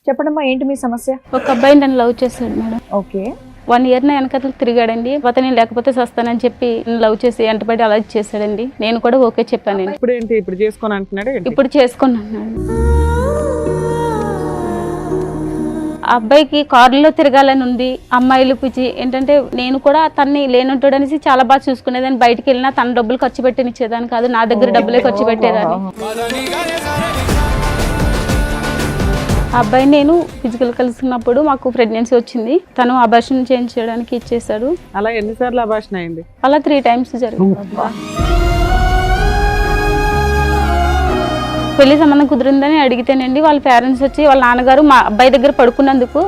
చెప్పడమ్మా, ఏంటి మీ సమస్య? ఒక అబ్బాయి నన్ను లవ్ చేశాడు మేడం. ఓకే. 1 year నా వెనకతలు తిరిగాడండి. నేను లేకపోతే సస్తానని చెప్పి లవ్ చేసి వెంటబడి అలా చేశాడండి. నేను కూడా ఓకే చెప్పానండి. ఇప్పుడు ఏంటి, ఇప్పుడు చేసుకోని అంటున్నాడు? ఇప్పుడు చేసుకున్నాను. ఆ అబ్బాయికి కారులో తిరగాలని ఉంది, అమ్మాయిలు పిచ్చి ఏంటంటే నేను కూడా తన్ని లేనుంటాడనేసి చాలా బాగా చూసుకునేదాన్ని. బయటికి వెళ్ళినా తన డబ్బులు ఖర్చు పెట్టనిచ్చేదాన్ని కాదు, నా దగ్గర డబ్బులే ఖర్చు పెట్టేదాన్ని. ఆ అబ్బాయి నేను ఫిజికల్ కలిసినప్పుడు మాకు ప్రెగ్నెన్సీ వచ్చింది. తను అబార్షన్ చేయించడానికి ఇచ్చేసాడు. అలా ఎన్నిసార్లు అబార్షన్ అయింది? అలా 3 times జరిగింది. పెళ్లి సంబంధం కుదిరిందని అడిగితేనండి వాళ్ళ పేరెంట్స్ వచ్చి వాళ్ళ నాన్నగారు మా అబ్బాయి దగ్గర పడుకున్నందుకు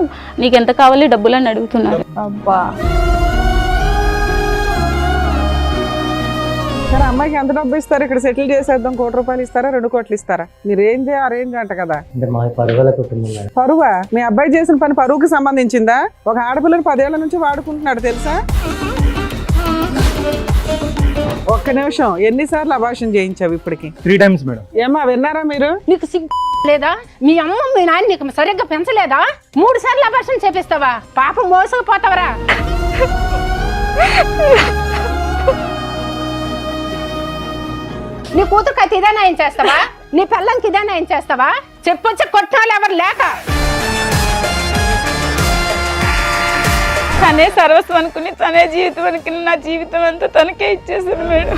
నీకు ఎంత కావాలి డబ్బులు అని అడుగుతున్నారు. అబ్బా. సరే, అమ్మాయికి ఎంత డబ్బు ఇస్తారు? ఇక్కడ సెటిల్ చేసేద్దాం, 1 కోటి రూపాయలు ఇస్తారా, 2 కోట్లు ఇస్తారా? మీ రేంజ్ అరేంజ్ అంట కదా. పరువా? మీ అబ్బాయి చేసిన పని పరువుకి సంబంధించిందా? ఒక ఆడపిల్లని 10 ఏళ్ల నుంచి వాడుకుంటున్నాడు తెలుసా? ఒక్క నిమిషం, ఎన్నిసార్లు అబార్షన్ చేయించావు ఇప్పటికి? 3 times మేడం. ఏమా విన్నారా మీరు? నీకు సిగ్గు లేదా? మీ అమ్మ మీ నాన్న నీకు సరిగ్గా పెంచలేదా? 3 సార్లు అబార్షన్ చేపిస్తావా? పాపం మోసపోతావరా? నీ కూతురుకి అయితే ఇదే న్యాయం చేస్తావా? నీ పిల్లలకి ఇదే న్యాయం చేస్తావా? చెప్పొచ్చి కొట్టాలి ఎవరు లేక. తనే సర్వస్వం అనుకుని, తనే జీవితం అనుకుని నా జీవితం అంతా తనకే ఇచ్చేసాను మేడం.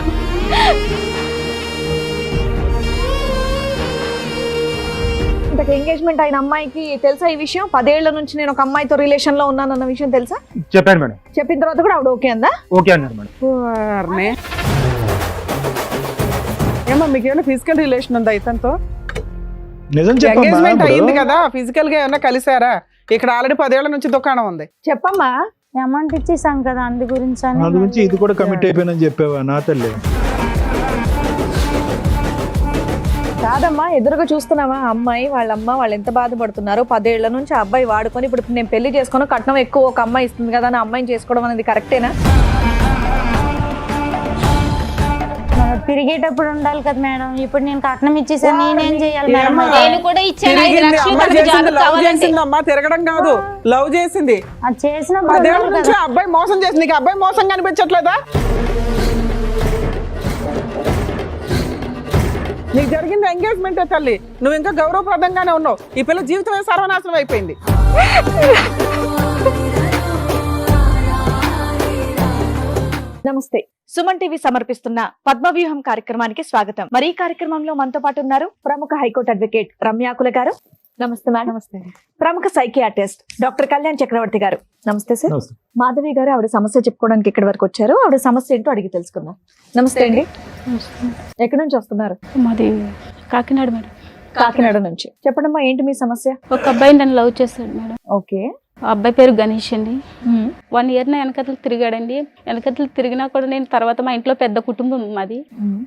ఇంతకు ఎంగేజ్మెంట్ అయిన అమ్మాయికి తెలుసా ఈ విషయం? 10 ఏళ్ల నుంచి నేను ఒక అమ్మాయితో రిలేషన్ లో ఉన్నానన్న విషయం తెలుసా? చెప్పాను మేడం. చెప్పిన తర్వాత కూడా ఆవిడ ఓకే అందా? ఓకే అన్నారు మేడం. ఏమో మీకేమైనా ఫిజికల్ రిలేషన్ ఉందా ఇతనితో? నిజం ఎంగేజ్మెంట్ అయింది కదా, ఫిజికల్ గా ఏమైనా కలిసారా? ఇక్కడ ఆల్రెడీ 10 ఏళ్ల నుంచి దుకాణం ఉంది. చెప్పమ్మా. అమౌంట్ ఇచ్చేసాం కదా, అందు గురించి ఇది కూడా కమిట్ అయిపోయిందని చెప్పావా నా తల్లి? కాదమ్మా, ఎదురుగా చూస్తున్నావా అమ్మాయి వాళ్ళ అమ్మ వాళ్ళు ఎంత బాధపడుతున్నారు. 10 ఏళ్ల నుంచి ఆ అబ్బాయి వాడుకొని ఇప్పుడు నేను పెళ్లి చేసుకుని కట్నం ఎక్కువ ఒక అమ్మాయి ఇస్తుంది కదా అని అమ్మాయిని చేసుకోవడం అనేది కరెక్టేనా? తిరిగేటప్పుడు ఉండాలి కదా మేడం. ఇప్పుడు నేను కట్నం ఇచ్చేసాను, నేనేం చేయాలి మేడం? నేను కూడా ఇచ్చాను 5 లక్షలు. అమ్మా తిరగడం కాదు, లవ్ చేసింది. అది చేసినప్పుడు 10 ఏళ్ల నుంచి అబ్బాయి మోసం చేసింది. నీకు అబ్బాయి మోసం కనిపించట్లేదా? నీకు జరిగింది ఎంగేజ్మెంట్ తల్లి, నువ్వు ఇంకా గౌరవప్రదంగానే ఉన్నావు. ఈ పిల్ల జీవితమే సర్వనాశనం అయిపోయింది. నమస్తే. సుమన్ టీవీ సమర్పిస్తున్న పద్మవ్యూహం కార్యక్రమానికి స్వాగతం. మరి ఈ కార్యక్రమంలో మనతో పాటు ఉన్నారు ప్రముఖ హైకోర్టు అడ్వకేట్ రమ్యాకుల గారు. నమస్తే మేడం. నమస్తే. ప్రముఖ సైకియాట్రిస్ట్ డాక్టర్ కళ్యాణ్ చక్రవర్తి గారు. నమస్తే సార్. మాధవి గారు ఆవిడ సమస్య చెప్పుకోవడానికి ఇక్కడి వరకు వచ్చారు. ఆవిడ సమస్య ఏంటో అడిగి తెలుసుకుందాం. నమస్తే అండి. ఎక్కడి నుంచి వస్తున్నారు? మాది కాకినాడ మేడం. కాకినాడ నుంచి. చెప్పడమ్మా, ఏంటి మీ సమస్య? ఒక అబ్బాయి నన్ను లవ్ చేశాడు మేడం. ఓకే. ఆ అబ్బాయి పేరు గణేష్ అండి. 1 year నా వెనకతలు తిరిగాడండి. వెనకతలు తిరిగినా కూడా నేను తర్వాత మా ఇంట్లో పెద్ద కుటుంబం మాది,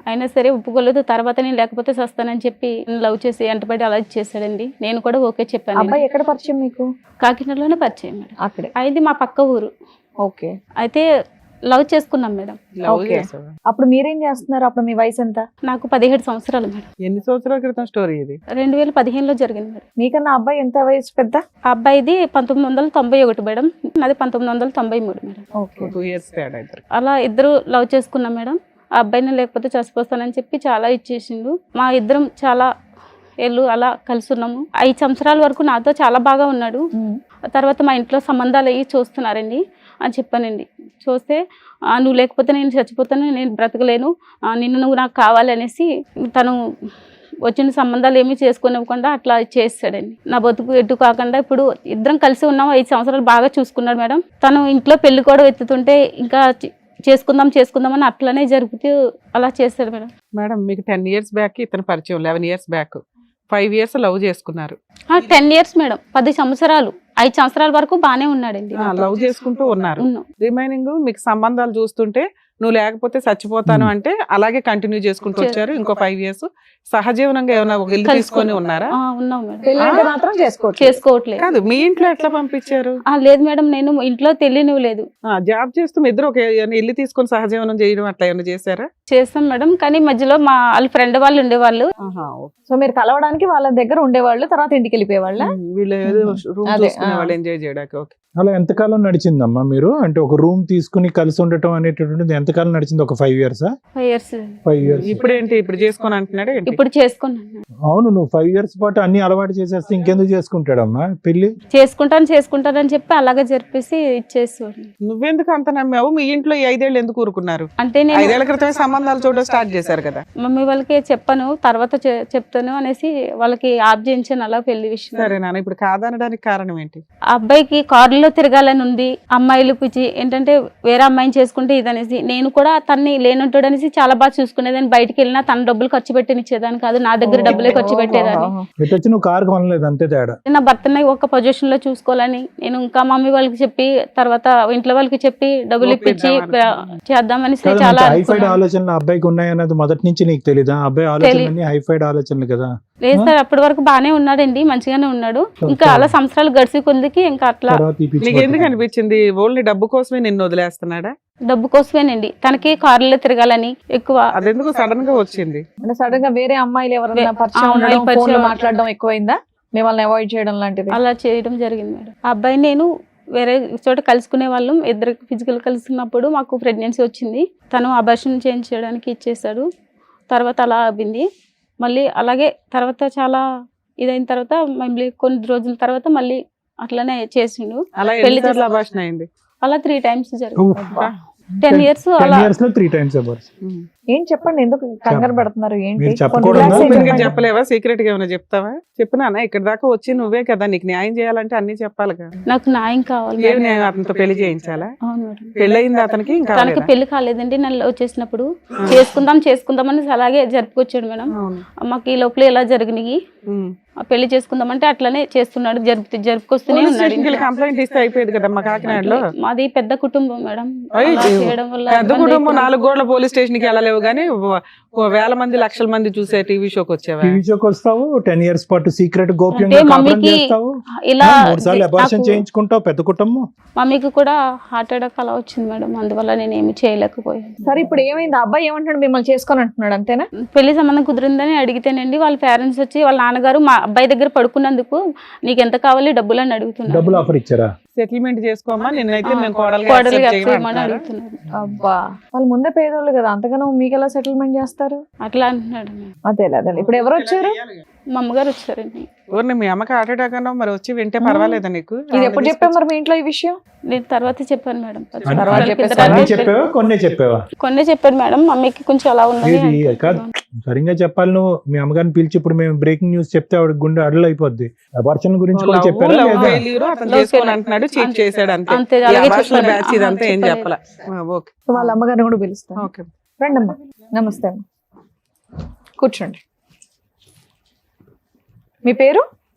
అయినా సరే ఒప్పుకోలేదు. తర్వాత నేను లేకపోతే సస్తానని చెప్పి లవ్ చేసి వెంటబడి అలా చేశాడండి. నేను కూడా ఓకే చెప్పాను. అబ్బాయి ఎక్కడ పరిచయం మీకు? కాకినాడలోనే పరిచయం మేడం. అక్కడే. అది మా పక్క ఊరు. ఓకే. అయితే లవ్ చేసుకున్నాం మేడం. అప్పుడు మీరేం చేస్తున్నారు? అప్పుడు మీ వయసు ఎంత? నాకు 17 సంవత్సరాలు మేడం. ఎన్ని సంవత్సరాల క్రితం స్టోరీ ఇది? 2015లో జరిగింది మేడం. మీకన్నా అబ్బాయి ఎంత వయసు పెద్ద? ఆ అబ్బాయిది 1991 మేడం, నాది 1993 మేడం. ఓకే. 2 years తేడా. అలా ఇద్దరు లవ్ చేసుకున్నాం మేడం. ఆ అబ్బాయిని లేకపోతే చచ్చిపోతానని చెప్పి చాలా ఇచ్చేసిండు. మా ఇద్దరం చాలా ఏళ్ళు అలా కలిసి ఉన్నాము. 5 సంవత్సరాల వరకు నాతో చాలా బాగా ఉన్నాడు. తర్వాత మా ఇంట్లో సంబంధాలు అయ్యి చూస్తున్నారండి అని చెప్పానండి. చూస్తే నువ్వు లేకపోతే నేను చచ్చిపోతాను, నేను బ్రతకలేను, నిన్ను నువ్వు నాకు కావాలి అనేసి తను వచ్చిన సంబంధాలు ఏమీ చేసుకోనివ్వకుండా అట్లా చేస్తాడండి. నా బతుకు ఎటు కాకుండా ఇప్పుడు ఇద్దరం కలిసి ఉన్నాం. 5 సంవత్సరాలు బాగా చూసుకున్నాడు మేడం. తను ఇంట్లో పెళ్లి కూడా ఎత్తుతుంటే ఇంకా చేసుకుందాం అని అట్లనే జరుగుతూ అలా చేస్తాడు మేడం. మేడం మీకు 10 years బ్యాక్ ఇతను పరిచయం, 11 years బ్యాక్ 5 years లవ్ చేసుకున్నారు. 10 years మేడం, 10 సంవత్సరాలు 5 సంవత్సరాల వరకు బానే ఉన్నాడండి. లవ్ చేసుకుంటూ ఉన్నారు. రిమైనింగ్ మీకు సంబంధాలు చూస్తుంటే నువ్వు లేకపోతే చచ్చిపోతాను అంటే అలాగే కంటిన్యూ చేసుకుంటూ వచ్చారు ఇంకో 5 years. సహజీవనంగా ఏమైనా ఒక ఇల్లు తీసుకొని ఉన్నారా? ఉన్నాం మేడం. పెళ్లి అంటే మాత్రం చేసుకోవచ్చు. చేసుకోవట్లేదు. కాదు, మీ ఇంట్లో ఎట్లా పంపించారు? లేదు మేడం, నేను ఇంట్లో తెలియనివ్వలేదు. జాబ్ చేస్తూ మీ ఇద్దరు ఒక ఇల్లు తీసుకొని సహజీవనం చేయడం అట్లా ఏమైనా చేశారా? చేస్తాం మేడం, కానీ మధ్యలో మా వాళ్ళ ఫ్రెండ్ వాళ్ళు ఉండేవాళ్ళు. సో మీరు కలవడానికి వాళ్ళ దగ్గర ఉండేవాళ్ళు, తర్వాత ఇంటికి వెళ్ళిపోయేవాళ్ళ? వీళ్ళు ఏదో రూమ్ అదే, చూసుకునే వాళ్ళు ఎంజాయ్ చేయడానికి. ఓకే. అలా ఎంతకాలం నడిచిందమ్మా మీరు? అంటే ఒక రూమ్ తీసుకుని కలిసి ఉండటం అనేటటువంటిది ఎంతకాలం నడిచింది? ఒక 5 years? 5 years. 5 years. ఇప్పుడు ఏంటి, ఇప్పుడు చేసుకొని అంటున్నాడు? ఇప్పుడు చేసుకున్నాను. అవును, నువ్వు 5 years పాటు అన్ని అలవాటు చేసేస్తే ఇంకెందుకు చేసుకుంటాడమ్మా పెళ్లి? చేసుకుంటానని చెప్పి అలాగే జరిపేసి ఇచ్చేసేవాడు. నువ్వెందుకు అంత నమ్మావు? మీ ఇంట్లో ఈ 5 ఏళ్ళు ఎందుకు ఊరుకున్నారు? అంటే 5 ఏళ్ల క్రితమే సంబంధాలు చూడడం స్టార్ట్ చేశారు కదా. మమ్మీ వాళ్ళకి చెప్పాను, తర్వాత చెప్తాను అనేసి వాళ్ళకి ఆప్ చేయించాను అలా పెళ్లి విషయం. సరే నాన్న, ఇప్పుడు కాదనడానికి కారణం ఏంటి? ఆ అబ్బాయికి కారులో తిరగాలని ఉంది, అమ్మాయిలు పిచ్చి ఏంటంటే వేరే అమ్మాయిని చేసుకుంటే ఇదనేసి. నేను కూడా తన్ని లేనుంటాడు అనేసి చాలా బాగా చూసుకునేదాన్ని. బయటికి వెళ్ళినా తన డబ్బులు ఖర్చు పెట్టినిచ్చేదాన్ని కాదు, నా దగ్గర డబ్బులే ఖర్చు పెట్టేదాన్ని. ఎటు వచ్చి నువ్వు కారు కొనలేదు, అంతే తేడా. నా భర్తని ఒక పొజిషన్ లో చూసుకోవాలని నేను ఇంకా మమ్మీ వాళ్ళకి చెప్పి తర్వాత ఇంట్లో వాళ్ళకి చెప్పి డబ్బులు ఇప్పించి చేద్దామని చాలా హైఫైడ్ ఆలోచనలు అబ్బాయికి ఉన్నాయన్నది మొదటి నుంచి నీకు తెలీదా? అబ్బాయి ఆలోచనలు హైఫైడ్ ఆలోచనలు కదా. లేదు సార్, అప్పటి వరకు బానే ఉన్నాడండి, మంచిగానే ఉన్నాడు. ఇంకా అలా సంవత్సరాలు గడిచి కొద్దికి ఇంకా అట్లా. నీకు ఎందుకు అనిపించింది ఓన్లీ డబ్బు కోసమే నిన్ను వదిలేస్తున్నాడా? డబ్బు కోసమేనండి, తనకి కారులో తిరగాలని ఎక్కువ. అదెందుకు సడన్ గా వచ్చింది? అంటే సడన్ గా వేరే అమ్మాయిలు ఎవరైనా పరిచయం అమ్మాయిలు ఉండడం, పరిచయం ఫోన్లో మాట్లాడడం ఎక్కువైందా? మిమ్మల్ని అవాయిడ్ చేయడం లాంటిది? అలా చేయడం జరిగింది మేడం. ఆ అబ్బాయి నేను వేరే చోట కలుసుకునే వాళ్ళం, ఇద్దరు ఫిజికల్ కలుసుకున్నప్పుడు మాకు ప్రెగ్నెన్సీ వచ్చింది. తను అబార్షన్ చేయించడానికి ఇచ్చేసాడు. తర్వాత అలా అయింది. మళ్ళీ అలాగే తర్వాత చాలా ఇదైన తర్వాత మళ్ళీ కొన్ని రోజుల తర్వాత మళ్ళీ అట్లనే చేసిండు. పెళ్లి అబార్షన్ అయింది. అలా 3 times జరిగింది. 10 years అలా 10 years లో 3 times అబార్స్. ఏం చెప్పండి, ఎందుకు కంగారు పడుతున్నారు? ఏంటి మీరు కొన్ని చెప్పకూడదా? relax ఓపెన్ గా చెప్పండి. చెప్పలేవా? సీక్రెట్ గా ఏమైనా చెప్తావా? చెప్పినా ఇక్కడ దాకా వచ్చి నువ్వే కదా, నీకు న్యాయం చేయాలంటే అన్ని చెప్పాలి కదా. నాకు న్యాయం కావాలి ఏమి మేడం. న్యాయం? అతనితో పెళ్లి చేయించాలా? అవును మేడం. పెళ్ళయింది అతనికి? ఇంకా తనకి పెళ్లి కాలేదండి. నన్ను వచ్చేసినప్పుడు చేసుకుందాం అని అలాగే జరుపుకొచ్చాడు మేడం. మాకు ఈ లోపల ఎలా జరిగినాయి, పెళ్లి చేసుకుందామంటే అట్లనే చేస్తున్నాడు, జరుపుకొస్తూనే ఉన్నాడు. కంప్లైంట్ ఇస్తే అయిపోయేది కదా మా కాకినాడలో. మాది పెద్ద కుటుంబం మేడం. అయ్యో, అలా చేయడం వల్ల పెద్ద ఇబ్బంది కుటుంబం, అయిపోయింది. 4 గోడల పోలీస్ స్టేషన్ కి వెళ్ళలేవు గానీ వేల మంది లక్షల మంది చూసే టీవీ షోకి వచ్చేవా? టీవీ షోకి వస్తావు, 10 years పాటు సీక్రెట్ అంటే గోప్యంగా కాపురం మమ్మీకి చేస్తావు, ఇలా 3 సార్లు అబార్షన్ నాకు- చేయించుకుంటావు. పెద్ద కుటుంబం. మమ్మీకి కూడా హార్ట్ అటాక్ అలా వచ్చింది మేడం, అందువల్ల నేను ఏమి చేయలేకపోయాను. సరే ఇప్పుడు ఏమైంది? ఆ అబ్బాయి ఏమంటాడు? మిమ్మల్ని చేసుకొని అంటున్నాడు అంతేనా? పెళ్లి సంబంధం కుదిరిందని అడిగితేనండి వాళ్ళ పేరెంట్స్ వచ్చి వాళ్ళ నాన్నగారు మా అబ్బాయి దగ్గర పడుకున్నందుకు నీకు ఎంత కావాలి డబ్బులు అని అడుగుతున్నారు. డబ్బులు ఆఫర్ ఇచ్చారా? సెటిల్మెంట్ చేసుకోమా, నిన్నైతే మేము కోడలు కోడలు చేయమని అడుగుతున్నారు. అబ్బా, వాళ్ళు ముందే పేదోళ్ళు కదా, అంతగానో మీకు ఎలా సెటిల్మెంట్ చేస్తారు? అట్లా అంటున్నాడు మేడం. అదే అదే. ఇప్పుడు ఎవరు వచ్చారు? మా అమ్మగారు వచ్చారండి. ఊరిని మీ అమ్మకి హార్ట్ అటాక్ అన్నావు, మరి వచ్చి వింటే పర్వాలేదా నీకు? ఇది ఎప్పుడు చెప్పావు మరి మీ ఇంట్లో ఈ విషయం? నేను తర్వాత చెప్పాను మేడం. తర్వాత చెప్పేసారా? అన్ని చెప్పావా, కొన్నే చెప్పావా? కొన్ని చెప్పాను మేడం. మమ్మీకి కొంచెం అలా ఉన్నది ఇది అంటే. కాదు, సరిగ్గా చెప్పాలి. నువ్వు మీ అమ్మగారిని పిలిచి ఇప్పుడు మేము బ్రేకింగ్ న్యూస్ చెప్తే ఆవిడ గుండె అడలు అయిపోద్ది. అబార్షన్ గురించి కూడా చెప్పారా లేదా? అతను చేసుకొని అంటున్నాడు, చీట్ చేశాడు అంతే. అంతే, అలాగే చెప్పాను. బ్యాచ్ ఇదంతా ఏం చెప్పాల. ఓకే, సో వాళ్ళ అమ్మగారిని కూడా పిలుస్తాను. ఓకే. రండి అమ్మా. నమస్తే అమ్మా, కూర్చోండి. మీ పేరు?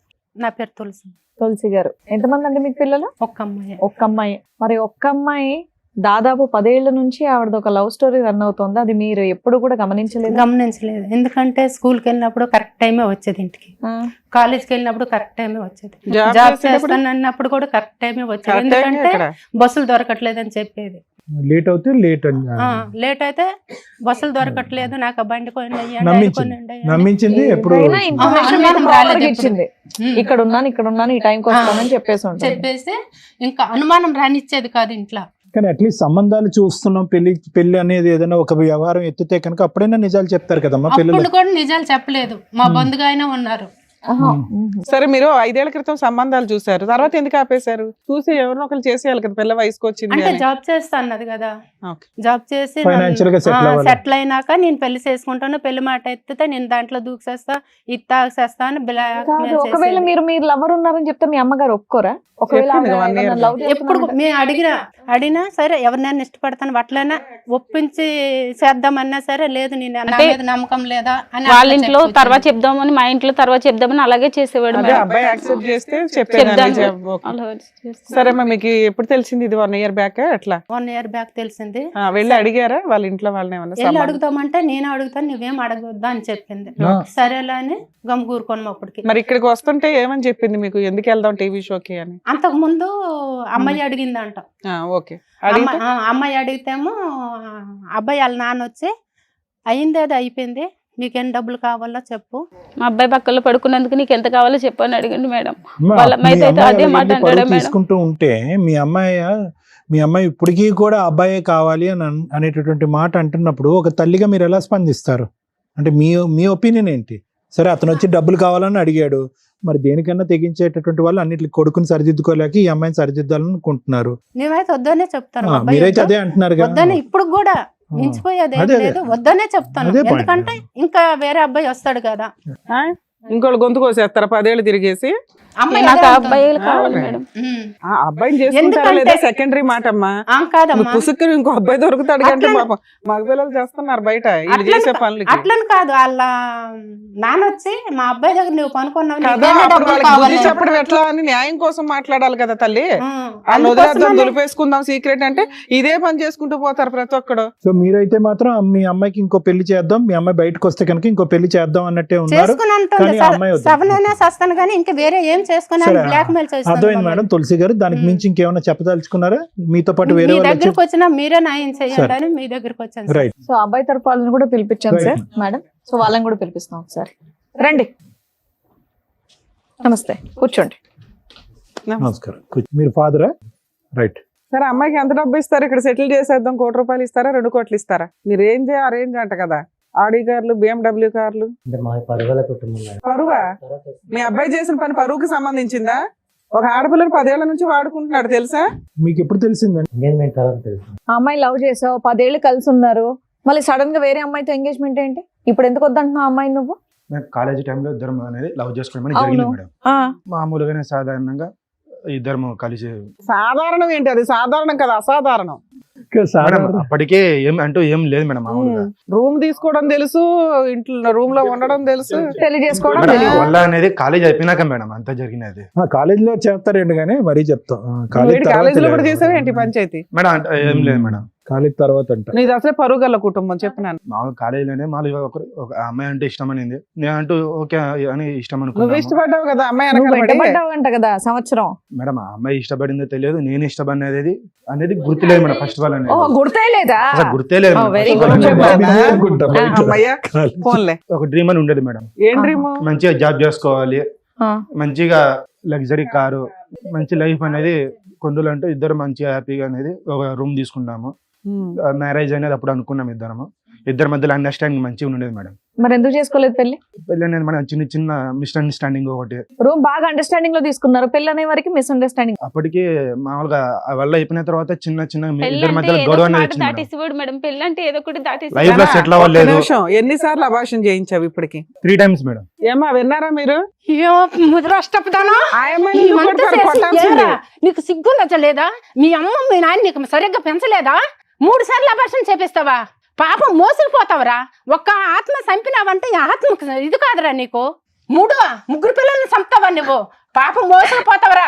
నా పేరు తులసి. తులసి గారు. ఎంతమంది అండి మీకు పిల్లలు? ఒక్క అమ్మాయి. ఒక్క అమ్మాయి. మరి ఒక్క అమ్మాయి దాదాపు 10 ఏళ్ల నుంచి ఆవిడది ఒక లవ్ స్టోరీ రన్ అవుతుంది. అది మీరు ఎప్పుడు కూడా గమనించలేదు? గమనించలేదు, ఎందుకంటే స్కూల్కి వెళ్ళినప్పుడు కరెక్ట్ టైమే వచ్చేది, ఇంటికి కాలేజ్కి వెళ్ళినప్పుడు కరెక్ట్ టైమే వచ్చేది, జాబ్ చేస్తాను అన్నప్పుడు కూడా కరెక్ట్ టైమే వచ్చేది. ఎందుకంటే బస్సులు దొరకట్లేదు అని చెప్పేది. లేట్ అవుతే లేట్ అయితే బస్సులు దొరకట్లేదు, నాకు ఆ బండి నమ్మించింది. ఎప్పుడు అయినా information మీకు proper గా ఇచ్చింది. ఇక్కడ ఉన్నాను ఈ టైంకి వస్తానని చెప్పేసి ఉంటుంది. చెప్పేసి ఇంకా అనుమానం రానిచ్చేది కాదు ఇంట్లో. కానీ అట్లీస్ట్ సంబంధాలు చూస్తున్నాం, పెళ్లి అనేది ఏదైనా ఒక వ్యవహారం ఎత్తితే కనుక అప్పుడైనా నిజాలు చెప్తారు కదమ్మా పిల్లలు. అప్పుడు కూడా నిజాలు చెప్పలేదు, మా బంధుగా అయినా ఉన్నారు. సరే, మీరు 5 ఏళ్ల క్రితం సంబంధాలు చూసారు, తర్వాత ఎందుకు ఆపేశారు? చూసి ఎవరినో ఒకరు చేసేయాలి కదా, పిల్ల వయసుకు వచ్చింది అంటే అని. జాబ్ చేస్తా అన్నది కదా, ఓకే. జాబ్ చేసి Financial గా settle అవ్వాలి. సెటిల్ అయినాక నేను పెళ్లి చేసుకుంటాను, పెళ్లి మాట ఎత్తితే నేను దాంట్లో దూకేస్తా, ఇది తాగేస్తా అని కాదు, ఒకవేళ మీరు లవర్ ఉన్నారని చెప్తే మీ అమ్మగారు ఒప్పుకోరా? ఒకవేళ చెప్పింది కదా, 1 year లవ్ ఎప్పుడు మేము అడిగినా సరే ఎవరినైనా ఇష్టపడతాను అట్లైనా ఒప్పించి చేద్దామన్నా సరే లేదు, నేను నా మీద నమ్మకం లేదా అని వాళ్ళ ఇంట్లో తర్వాత చెప్దామని, మా ఇంట్లో తర్వాత చెప్దామని అతను అలాగే చేసేవాడు అదే మేడం. అబ్బాయి యాక్సెప్ట్ చేస్తే చెప్దాను. చెప్పాను. అలా చేస్తే- సరే అమ్మా, మీకు ఎప్పుడు తెలిసింది ఇది 1 year బ్యాక్ ఎట్లా? 1 year బ్యాక్ తెలిసింది. వెళ్ళి అడిగారా వాళ్ళ ఇంట్లో వాళ్ళని ఏమన్నా వెళ్ళి సంబంధం? అడుగుతామంటే నేను అడుగుతాను నువ్వేం అడగొద్దా అని చెప్పింది. సరేలే అని గమ్ముకూరుకోను అప్పటికి. మరి ఇక్కడికి వస్తుంటే ఏమని చెప్పింది మీకు, ఎందుకు వెళ్దాం టీవీ షోకి అని? అంతకు ముందు అమ్మాయి అడిగిందంట. ఓకే, అడిగితే అమ్మాయి అడిగితేమో అబ్బాయి వాళ్ళ నాన్న వచ్చి అయిందేదో అయిపోయింది, నీకేం డబ్బులు కావాలో చెప్పు. మా అబ్బాయి పక్కలో పడుకున్నందుకు నీకు ఎంత కావాలో చెప్పని అడిగండి మేడం. అమ్మా, వాళ్ళ మీ అమ్మాయి అయితే అమ్మాయి అదే వెళ్ళి మాట పరువు అంటాడా మేడం? తీసుకుంటూ ఉంటే మీ అమ్మాయి ఇప్పటికీ కూడా అబ్బాయే కావాలి అని అనేటటువంటి మాట అంటున్నప్పుడు ఒక తల్లిగా మీరు ఎలా స్పందిస్తారు? అంటే మీ ఒపీనియన్ ఏంటి? సరే, అతను వచ్చి డబ్బులు కావాలని అడిగాడు, మరి దేనికన్నా తెగించేటటువంటి వాళ్ళు అన్నిటికి కొడుకుని సరిదిద్దుకోలేక ఈ అమ్మాయిని సరిదిద్దాలనుకుంటున్నారు. మేమైతే వద్దనే చెప్తాను. అబ్బాయి మీరైతే వద్దు, అదే అంటున్నారు కదా. వద్దనే ఇప్పుడు కూడా మించిపోయేది ఏం అదే. లేదు, వద్దనే చెప్తాను. అదే point. ఎందుకంటే ఇంకా వేరే అబ్బాయి వస్తాడు కదా. ఇంకోళ్ళు గొంతు కోసేస్తారా 10 ఏళ్ళు తిరిగేసి? అమ్మాయి నాకు అదే ఆ అంటుంది. అబ్బాయిలు కావాలి మేడం. ఆ అబ్బాయిని చేసుకుంటారా లేదా సెకండరీ మాట అమ్మా. కాదమ్మా, పుసుక్కుని ఇంకో అబ్బాయి దొరుకుతాడు కంటే అట్లా- పాపం మగ పిల్లలు చేస్తున్నారు బయట వీళ్ళు అట్లని చేసే పనులకి అట్లని కాదు, వాళ్ళ నాన్న వచ్చి మా అబ్బాయి దగ్గర నువ్వు పనుకున్నావు, కదా. నీకేమైనా అప్పుడు డబ్బులు వాళ్ళకి బుద్ధి కావాలి. చెప్పడం ఎట్లా అని న్యాయం కోసం మాట్లాడాలి కదా తల్లి. వాళ్ళు అందుకోసమనే- వదిలేద్దాం, దులిపేసుకుందాం సీక్రెట్ అంటే ఇదే పని చేసుకుంటూ పోతారు ప్రతి ఒక్కడు. సో మీరైతే మాత్రం మీ అమ్మాయికి ఇంకో పెళ్లి చేద్దాం, మీ అమ్మాయి బయటకు వస్తే కనుక ఇంకో పెళ్లి చేద్దాం అన్నట్టే ఉన్నారు. చేసుకుని అంటుంది కానీ ఆ అమ్మాయి వద్దు. సవనైనా సస్తాను కానీ ఇంకా వేరే ఏం చేసుకుని సరే, బ్లాక్ మెయిల్ అర్థమైంది మేడం. తులసి గారు, దానికి మించి ఇంకేమైనా చెప్పదలుచుకున్నారా? మీతో పాటు వేరే మీ వాళ్ళు దగ్గరకు వచ్చినా మీరే న్యాయం చేయండి అని మీ దగ్గరకు వచ్చాను సార్. రైట్. సో అబ్బాయి తరపు వాళ్ళని కూడా పిలిపించాం Right. Sir madam. సో వాళ్ళని కూడా పిలిపిస్తాం ఒకసారి. రండి, నమస్తే, కూర్చోండి. నమస్కారం. మీరు ఫాదరా? రైట్. సరే, అమ్మాయికి ఎంత డబ్బు ఇస్తారు? ఇక్కడ సెటిల్ చేసేద్దాం, 1 కోటి రూపాయలు ఇస్తారా 2 కోట్లు ఇస్తారా? నీ రేంజ్ ఆ రేంజ్ అంట కదా. ఆడి కార్లు, BMW కార్లు. పరువా? మీ అబ్బాయి చేసిన పని పరువుకి సంబంధించిందా? ఒక ఆడపిల్లని 10 ఏళ్ల నుంచి వాడుకుంటున్నాడు తెలుసా? మీకు ఎప్పుడు తెలిసిందండి? ఆ అమ్మాయి లవ్ చేసావు, 10 ఏళ్ళు కలిసి ఉన్నారు, మళ్ళీ సడన్ గా వేరే అమ్మాయితో ఎంగేజ్మెంట్ ఏంటి? ఇప్పుడు ఎందుకు వద్దంటున్నావు అమ్మాయి నువ్వు? మేము కాలేజీ టైంలో ఇద్దరం అనేది లవ్ చేసుకోవడం అవును. జరిగింది మేడం. మామూలుగానే సాధారణంగా ఇద్దరము కలిసి సాధారణం ఏంటి? అది సాధారణం కదా, అసాధారణం. మేడం అప్పటికే ఏం లేదు మేడం. మామూలుగా రూమ్ తీసుకోవడం తెలుసు, ఇంట్లో రూమ్ లో ఉండడం తెలుసు, పెళ్లి చేసుకోవడం మేడం, తెలియదు. వల్ల అనేది కాలేజ్ అయిపోయినాక మేడం అంతా జరిగినది. కాలేజీలో చేస్తారండి, కానీ మరీ చెప్తాం. కాలేజీలో కూడా చేసావు ఏంటి పంచాయతీ? మేడం ఏం లేదు మేడం. కాలేజ్ తర్వాత అంట. నీది అసలే పరుగల్ల కుటుంబం చెప్పినాను. మామూలు కాలేజీలోనే మామూలుగా ఒక అమ్మాయి అంటే ఇష్టం అనింది, నేను అంటూ ఓకే అని ఇష్టం నువ్వు అనుకున్నాను. ఇష్టపడ్డావు కదా అమ్మాయి నువ్వు వెనకాల పడి. వెంటబడ్డావంట కదా సంవత్సరం. మేడం ఆ అమ్మాయి ఇష్టపడిందో తెలియదు, నేను ఇష్టపడినది అనేది గుర్తులేదు మేడం. ఫస్ట్ ఆల్ అనేది ఓహో, గుర్తే లేదా? అసలు గుర్తే లేదు madam. very First of all good. అనేది. నేను అనుకుంటా బయట. అమ్మయ్య ఫోన్లే. ఒక డ్రీమ్ అని ఉండేది మేడం. ఏం డ్రీమ్? మంచిగా జాబ్ చేసుకోవాలి, మంచిగా లగ్జరీ కారు, మంచి లైఫ్ అనేది కొండలు అంటూ ఇద్దరు మంచిగా హ్యాపీగా అనేది ఒక రూమ్ తీసుకున్నాము. మ్యారేజ్ అనేది అప్పుడు అనుకున్నాం ఇద్దరి మధ్యలో అండర్స్టాండింగ్ మంచిగా ఉండేది మేడం. మరి ఎందుకు చేసుకోలేదు పెళ్లి? పెళ్ళి అనేది మనం చిన్న మిస్అండర్స్టాండింగ్ ఒకటి. రూమ్ బాగా అండర్స్టాండింగ్ లో తీసుకున్నారు, పెళ్లి అనే వరకు మిస్అండర్స్టాండింగ్. అప్పటికి మామూలుగా వల్ల అయిపోయిన తర్వాత చిన్న పెళ్ళి ఇద్దరి అంటే మధ్యలో ఏదో గొడవ ఒక అనేది మాట వచ్చింది మేడం. దాటేసేవాడు మేడం. పెళ్ళి అంటే ఏదో ఒకటి దాటేసి లైఫ్ లో సెటిల్ అవ్వలేదు. ఎన్నిసార్లు అభాషణ చేయించావు ఇప్పటికి? 3 times మేడం. ఏమా విన్నారా మీరు? ముద్రష్టపదానా ఆయమ్మని ఎందుకు కొడతారు? కొట్టాల్సిందే. నీకు సిగ్గు నచ్చలేదా? మీ అమ్మ మీ నాయన నీకు సరిగ్గా పెంచలేదా? 3 సార్లు అభాషణ చేపిస్తావా? పాపం మోసుకుపోతావరా? ఒక్క ఆత్మ చంపినావంటే ఈ ఆత్మకు ఇది కాదురా నీకు. 3 పిల్లల్ని చంపుతావా నువ్వు? పాపం మోసుకుపోతావరా?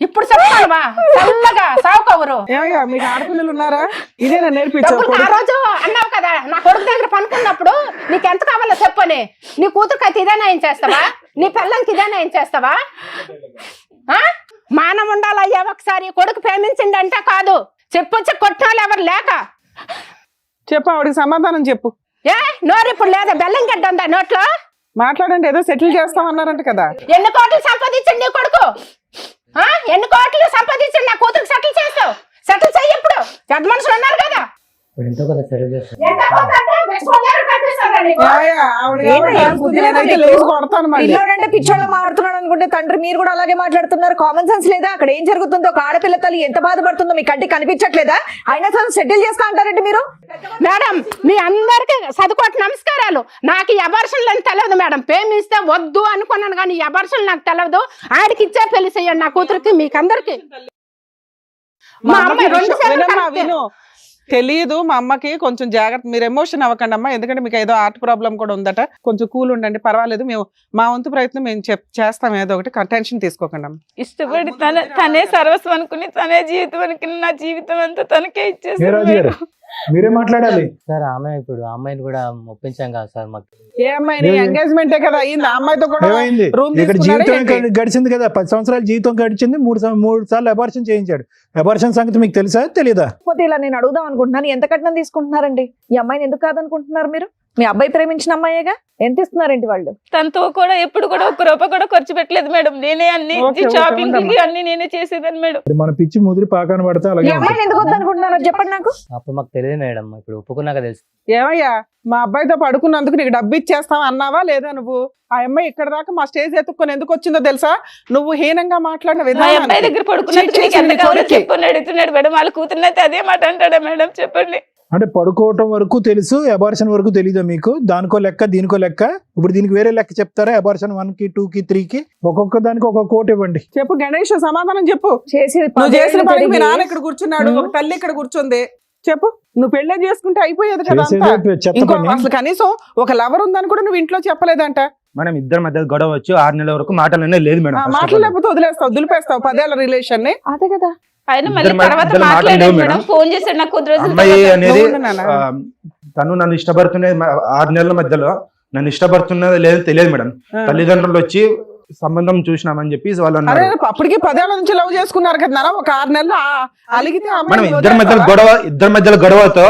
ఇప్పుడు చెప్తావా? చల్లగా సావుకోవరు. ఏమయ్యా మీకు ఆడపిల్లలు ఉన్నారా? ఇదేనా నేర్పించావు? డబ్బులు ఆ రోజు అన్నావు కదా నా కొడుకు దగ్గర పనుకున్నప్పుడు నీకు ఎంత కావాలో చెప్పని. నీ కూతురుకి అయితే ఇదే న్యాయం చేస్తావా? నీ పిల్లలకి ఇదే న్యాయం చేస్తావా? మానం ఉండాలయ్యా. ఒకసారి కొడుకు ప్రేమించిండంటే కాదు, చెప్పొచ్చి కొట్టాలి ఎవరు లేక. చెప్పు, ఆవిడకి సమాధానం చెప్పు. నోరు ఇప్పుడు లేదా? బెల్లం గడ్డ ఉందా నోట్లో? మాట్లాడండి. ఏదో సెటిల్ చేస్తామన్నారంట కదా. ఎన్ని కోట్లు సంపాదించండి నీ కొడుకు? ఎన్ని కోట్లు సంపాదించండి నా కూతురికి సెటిల్ చేస్తావు? సెటిల్ చెయ్యి. ఇప్పుడు పెద్ద మనుషులు ఉన్నారు కదా. ఎంతో కొంత అంటే బెస్ట్ వాళ్ళని కట్టిస్తారా నీకు? ఏమయ్యా, నేనైతే లేచి కొడతాను మళ్ళీ. పిల్లోడంటే పిచ్చోళ్ళ మాడుతున్నాడు అనుకుంటే తండ్రి మీరు కూడా అలాగే మాట్లాడుతున్నారు. కామన్ సెన్స్ లేదా? అక్కడ ఏం జరుగుతుందో, ఒక ఆడపిల్ల తల్లి ఎంత బాధపడుతుందో మీ కంటికి కనిపించట్లేదా? అయినా సరే సెటిల్ చేస్తా అంటారండి మీరు. మేడం మీ అందరికి చదువుకోటి నమస్కారాలు. నాకు ఈ అబార్షన్లు అని తెలియదు మేడం. ప్రేమిస్తే వద్దు అనుకున్నాను కానీ ఈ అబార్షన్లు నాకు తెలియదు. ఆడికి ఇచ్చే పెళ్లి చెయ్యండి నా కూతురికి. మీకు అందరికి మా అమ్మాయి 2 సార్లు వినమ్మా, కరెక్టే. విను. తెలియదు మా అమ్మకి, కొంచెం జాగ్రత్త, మీరు ఎమోషన్ అవ్వకండి అమ్మా, ఎందుకంటే మీకు ఏదో హార్ట్ ప్రాబ్లం కూడా ఉందట, కొంచెం కూల్ ఉండండి, పర్వాలేదు, మేము మా వంతు ప్రయత్నం మేము చేస్తాం, ఏదో ఒకటి టెన్షన్ తీసుకోకండి అమ్మా. ఇష్టపడి తనే సర్వస్వం అనుకుని, తనే జీవితం అనుకుని, నా జీవితం అంతా తనకే ఏ ఇచ్చేసాను రాజు గారు మీరే మాట్లాడాలి. సార్ ఆమె ఇప్పుడు ఆ అమ్మాయిని కూడా ఒప్పించాం కదా సార్ మాకు. ఏ అమ్మాయిని? ఎంగేజ్మెంటే కదా అయింది, ఆ అమ్మాయితో కూడా ఏమైంది? రూమ్ ఇక్కడ జీవితం గడిచింది కదా, 10 సంవత్సరాల జీవితం గడిచింది, 3 సార్లు అబార్షన్ చేయించాడు. అబార్షన్ సంగతి మీకు తెలుసా తెలీదా? పోతే ఇలా నేను అడుగుదాం అనుకుంటున్నాను, ఎంత కట్నం తీసుకుంటున్నారండి? ఈ అమ్మాయిని ఎందుకు కాదనుకుంటున్నారు మీరు? మీ అబ్బాయి ప్రేమించిన అమ్మాయేగా, ఎంత ఇస్తున్నారండి వాళ్ళు? తనతో కూడా ఎప్పుడు కూడా 1 రూపాయి కూడా ఖర్చు పెట్టలేదు మేడం. నేనే అన్ని షాపింగ్ అన్ని నేనే చేసేదాన్ని మేడం. మన పిచ్చి ముదిరి పాకాన పడితే ఈ అలాగే అమ్మాయిని ఎందుకు వద్దనుకుంటున్నారో చెప్పండి నాకు. అప్పుడు మాకు తెలియదు మేడం, ఇప్పుడు ఒప్పుకున్నాక తెలుసు. ఏమయ్యా, మా అబ్బాయితో పడుకున్నందుకు నీకు డబ్బు ఇచ్చేస్తావా అన్నావా లేదా? నువ్వు ఆ అమ్మాయి ఇక్కడ దాకా మా స్టేజ్ ఎత్తుక్కొని ఎందుకు వచ్చిందో తెలుసా? నువ్వు హీనంగా మాట్లాడిన మా విధానం. అబ్బాయి దగ్గర పడుకున్నట్టు నీకు ఎంత కావాలో చెప్పని అడుగుతున్నాడు మేడం. వాళ్ళ కూతురునైతే అదే మాట అంటాడా మేడం? చెప్పండి. అంటే పడుకోవటం వరకు తెలుసు, అబార్షన్ వరకు తెలీదా మీకు? దానికో లెక్క దీనికో లెక్క. ఇప్పుడు దీనికి వేరే లెక్క చెప్తారా? అబార్షన్ 1కి 2కి 3కి ఒక్కొక్క దానికి ఒక్కొక్క కోట్ ఇవ్వండి. చెప్పు గణేష్, సమాధానం చెప్పు. చేసి నువ్వు చేసిన పని మీ నాన్న ఇక్కడ కూర్చున్నాడు, ఒక తల్లి ఇక్కడ కూర్చుంది. చెప్పు, నువ్వు పెళ్ళే చేసుకుంటే అయిపోయేది కదా అంతా. చేసేదే చెత్త ఇంకో పని. అసలు కనీసం ఒక లవర్ ఉందని కూడా నువ్వు ఇంట్లో చెప్పలేదంట. మనం ఇద్దరి మధ్య గొడవ వచ్చి 6 నెలల వరకు మాటలనే లేదు మేడం. మాట్లాడలేకపోతే వదిలేస్తావు, దులిపేస్తావు 10 ఏళ్ల రిలేషన్ ని. అదే కదా. ఆయన మళ్ళీ ఇద్దరి తర్వాత మధ్యలో మాటలు మాట్లాడాడు లేవు మేడం. మేడం. ఫోన్ చేశాడు నాకు కొద్ది రోజుల అమ్మాయి తర్వాత. అనేది నువ్వు నాన్న. తను నన్ను ఇష్టపడుతున్నది 6 నెలల మధ్యలో నన్ను ఇష్టపడుతున్నది లేదో తెలియదు మేడం. తల్లిదండ్రులు వచ్చి సంబంధం చూసినామని చెప్పి వాళ్ళు అరే అన్నారు. అప్పటికి 10 ఏళ్ల నుంచి లవ్ చేసుకున్నారు కదా నాన్న, ఒక 6 నెలలు అలిగితే మనం ఇద్దరి మధ్యలో గొడవతో